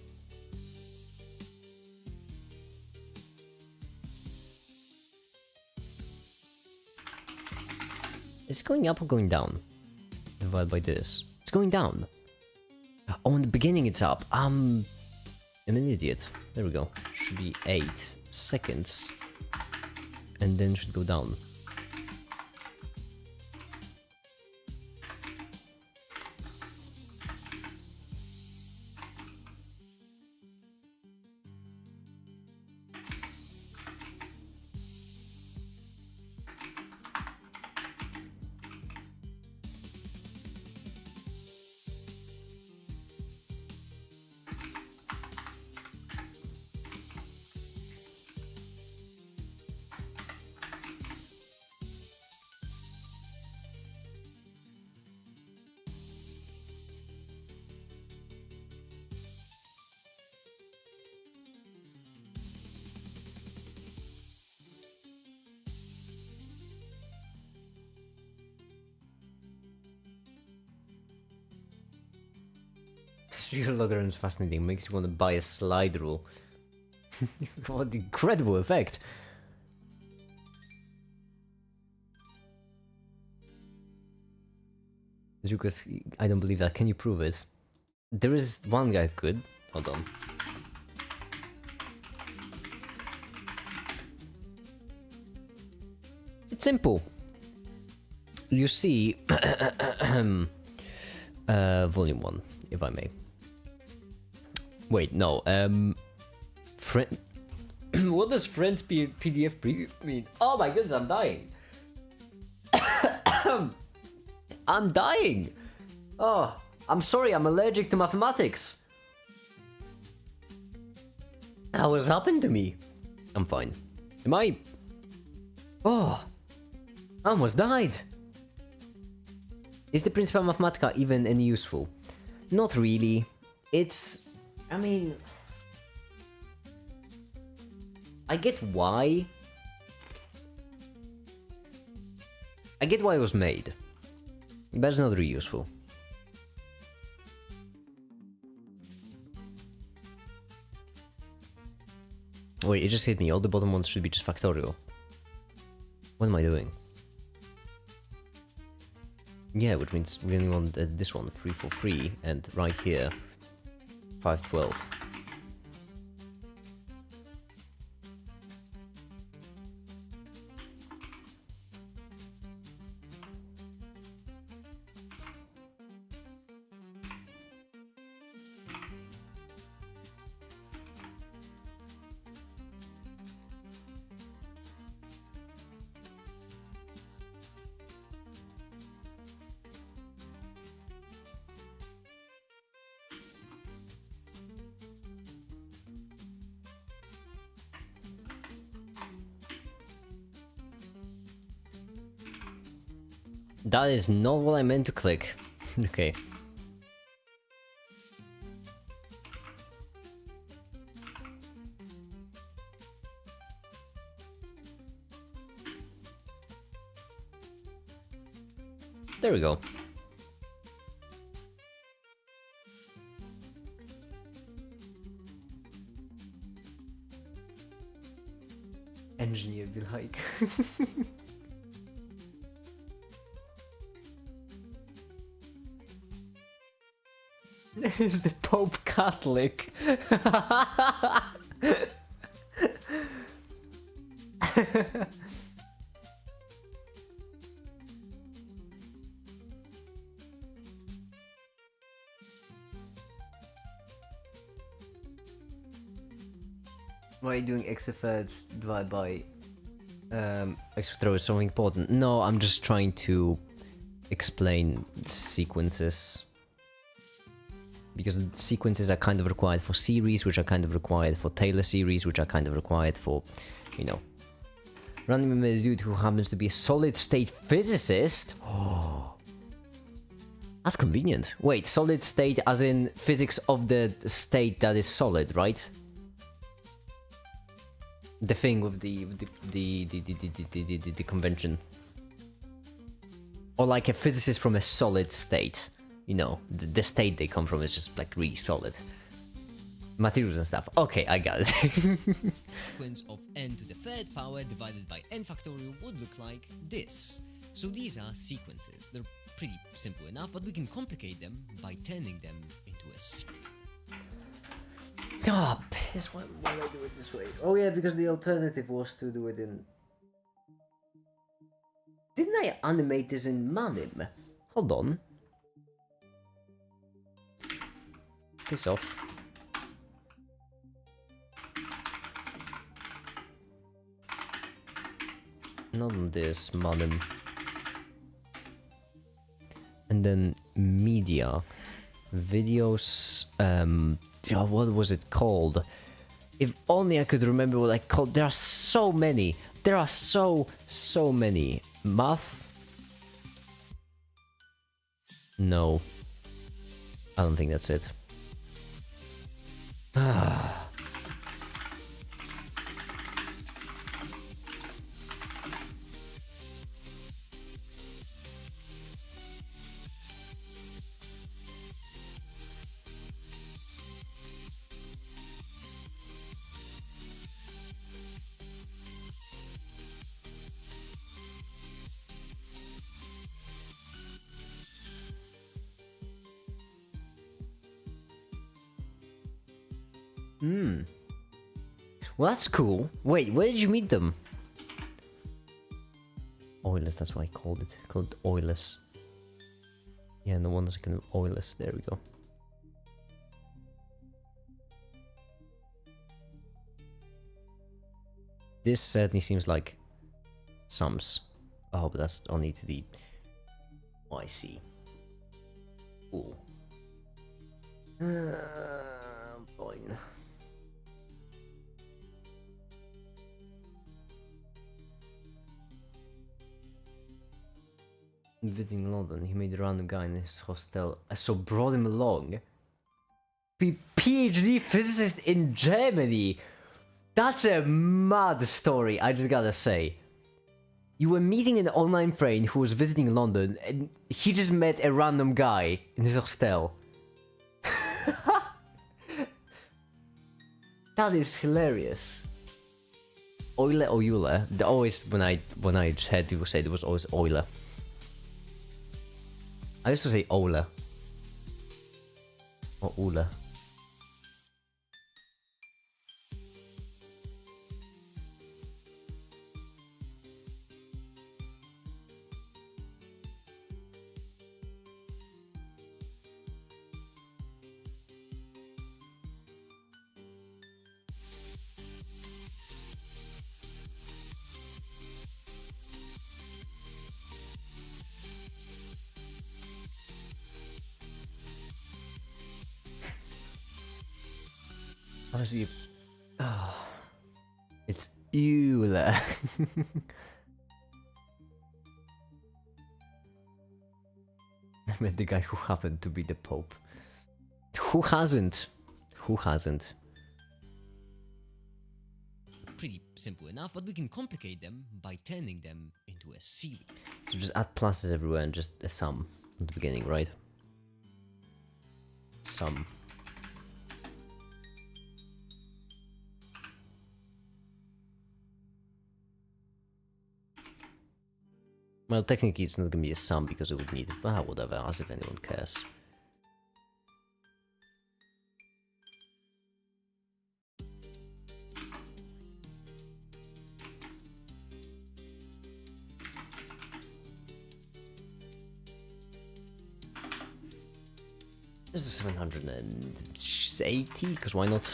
Is it going up or going down? Divided by this. It's going down. Oh, in the beginning it's up. I'm an idiot. There we go. Should be 8 seconds. And then should go down. Real logarithm is fascinating. Makes you want to buy a slide rule. What an incredible effect! Zukas, I don't believe that. Can you prove it? There is one guy who could. Hold on. It's simple. You see, volume 1, if I may. Wait, no. Friend. What does friends PDF preview mean? Oh my goodness, I'm dying. I'm dying. Oh, I'm sorry. I'm allergic to mathematics. What happened to me? I'm fine. Am I? Oh, I almost died. Is the Principia Mathematica even any useful? Not really. It's... I mean... I get why. I get why it was made. But it's not really useful. Wait, it just hit me. All the bottom ones should be just factorial. What am I doing? Yeah, which means we only want this one 343 and right here 512. That is not what I meant to click. Okay. There we go. Engineer be like. Is the Pope Catholic? Why are you doing XFX divided by extra throw is so important? No, I'm just trying to explain sequences. Because sequences are kind of required for series, which are kind of required for Taylor series, which are kind of required for, you know. Randomly dude who happens to be a solid state physicist. Oh, that's convenient. Wait, solid state as in physics of the state that is solid, right? The thing with the convention. Or like a physicist from a solid state. You know, the state they come from is just like really solid. Materials and stuff. Okay, I got it. Sequence of n to the third power divided by n factorial would look like this. So these are sequences. They're pretty simple enough, but we can complicate them by turning them into a Ah, piss, why I do it this way? Oh yeah, because the alternative was to do it in... Didn't I animate this in Manim? Hold on. Piss off. Not on this, Manim. And then media. Videos, what was it called? If only I could remember what I called. There are so many. There are so many. Math? No. I don't think that's it. Ah. Well, that's cool. Wait, where did you meet them? Oilers, that's why I called it. I called it Oilers. Yeah, and the one that's kind of Oilers. There we go. This certainly seems like sums. Oh, but that's only to the... Oh, I see. Cool. Fine. Visiting London, he made a random guy in his hostel, so brought him along. PhD physicist in Germany! That's a mad story, I just gotta say. You were meeting an online friend who was visiting London, and he just met a random guy in his hostel. That is hilarious. Euler or Euler? Always when I heard people say it was always Euler. I used to say Ola. Or Ula. Honestly, it's Euler. I met the guy who happened to be the Pope. Who hasn't? Who hasn't? Pretty simple enough, but we can complicate them by turning them into a series. So just add pluses everywhere and just a sum at the beginning, right? Sum. Well, technically it's not gonna be a sum because it would need... whatever, as if anyone cares. Let's do 780, because why not?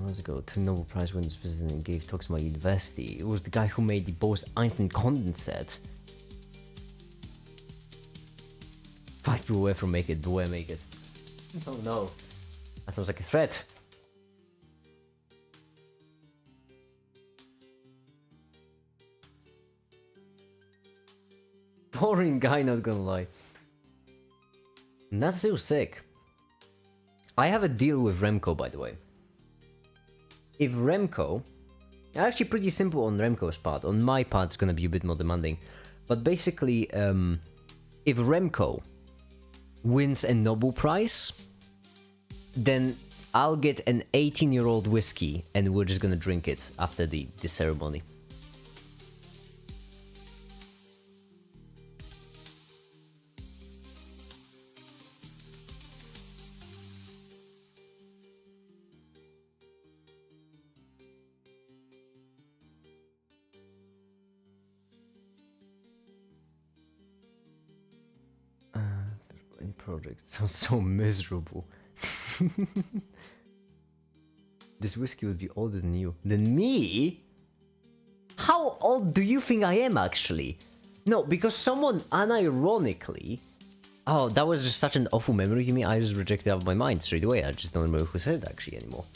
Months ago, 2 Nobel Prize winners visited and gave talks about university. It was the guy who made the Bose-Einstein condensate. 5 people away from make it, beware make it. Oh no. That sounds like a threat. Boring guy, not gonna lie. And that's still sick. I have a deal with Remco, by the way. If Remco... Actually pretty simple on Remco's part. On my part, it's gonna be a bit more demanding. But basically, if Remco wins a Nobel Prize, then I'll get an 18-year-old whiskey and we're just gonna drink it after the ceremony. Project sounds so miserable. This whiskey would be older than you. Than me? How old do you think I am actually? No, because someone unironically... Oh, that was just such an awful memory to me. I just rejected it out of my mind straight away. I just don't remember who said it actually anymore.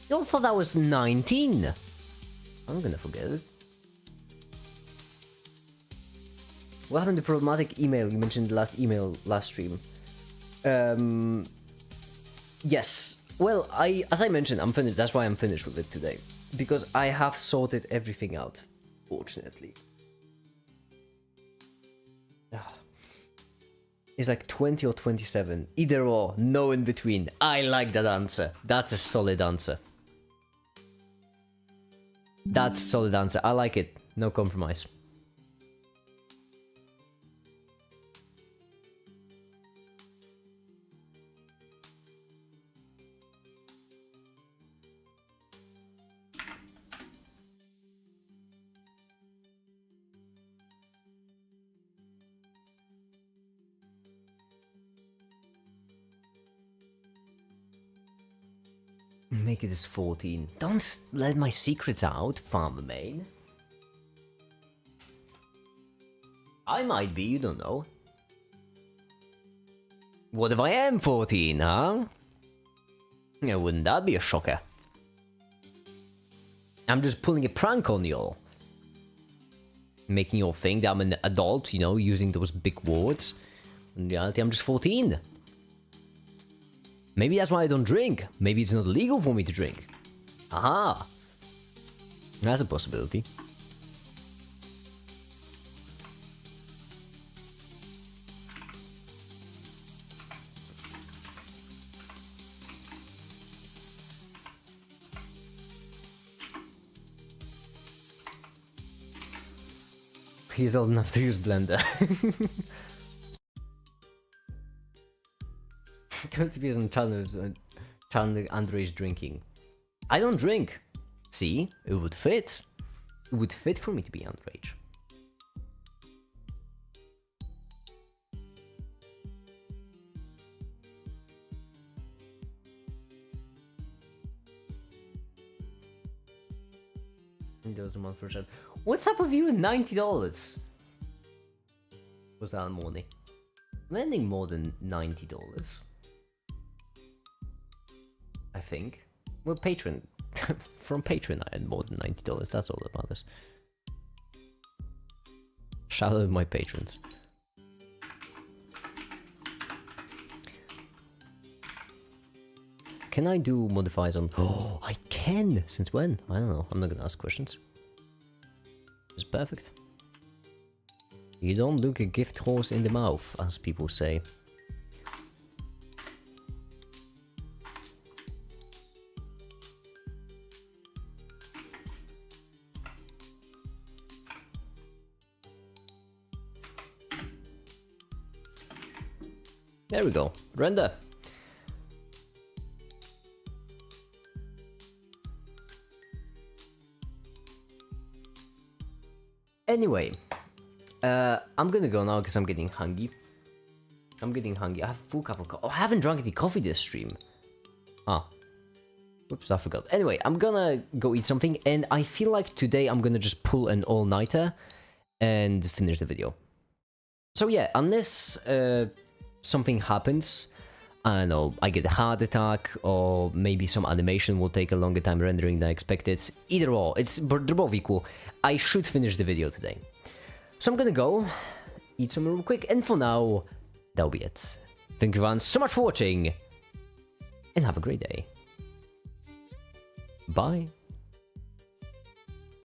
You all thought I was 19? I'm gonna forget it. What happened to problematic email? You mentioned the last email last stream. Yes. Well, as I mentioned, I'm finished. That's why I'm finished with it today. Because I have sorted everything out, fortunately. It's like 20 or 27. Either or, no in between. I like that answer. That's a solid answer. That's a solid answer. I like it. No compromise. Make it as 14. Don't let my secrets out, Farmer Main. I might be, you don't know. What if I am 14, huh? Yeah, wouldn't that be a shocker? I'm just pulling a prank on y'all. Making y'all think that I'm an adult, you know, using those big words. In reality, I'm just 14. Maybe that's why I don't drink. Maybe it's not legal for me to drink. Aha! That's a possibility. He's old enough to use blender. Going to be some channel underage drinking. I don't drink. See, it would fit. It would fit for me to be underage. $90 a month for a shot. What's up with you and $90? Was that money? I'm earning more than $90. I think. Well, Patreon. From Patreon I earn more than $90, that's all that matters. Shout out my patrons. Can I do modifiers on... Oh, I can! Since when? I don't know. I'm not gonna ask questions. It's perfect. You don't look a gift horse in the mouth, as people say. There we go. Render. Anyway, I'm gonna go now because I'm getting hungry. I have a full cup of coffee. Oh, I haven't drunk any coffee this stream. Ah. Oops, I forgot. Anyway, I'm gonna go eat something, and I feel like today I'm gonna just pull an all-nighter and finish the video. So yeah, unless something happens, I don't know, I get a heart attack, or maybe some animation will take a longer time rendering than expected. Either or, they're both equal. I should finish the video today. So I'm gonna go, eat some real quick, and for now, that'll be it. Thank you everyone so much for watching, and have a great day. Bye.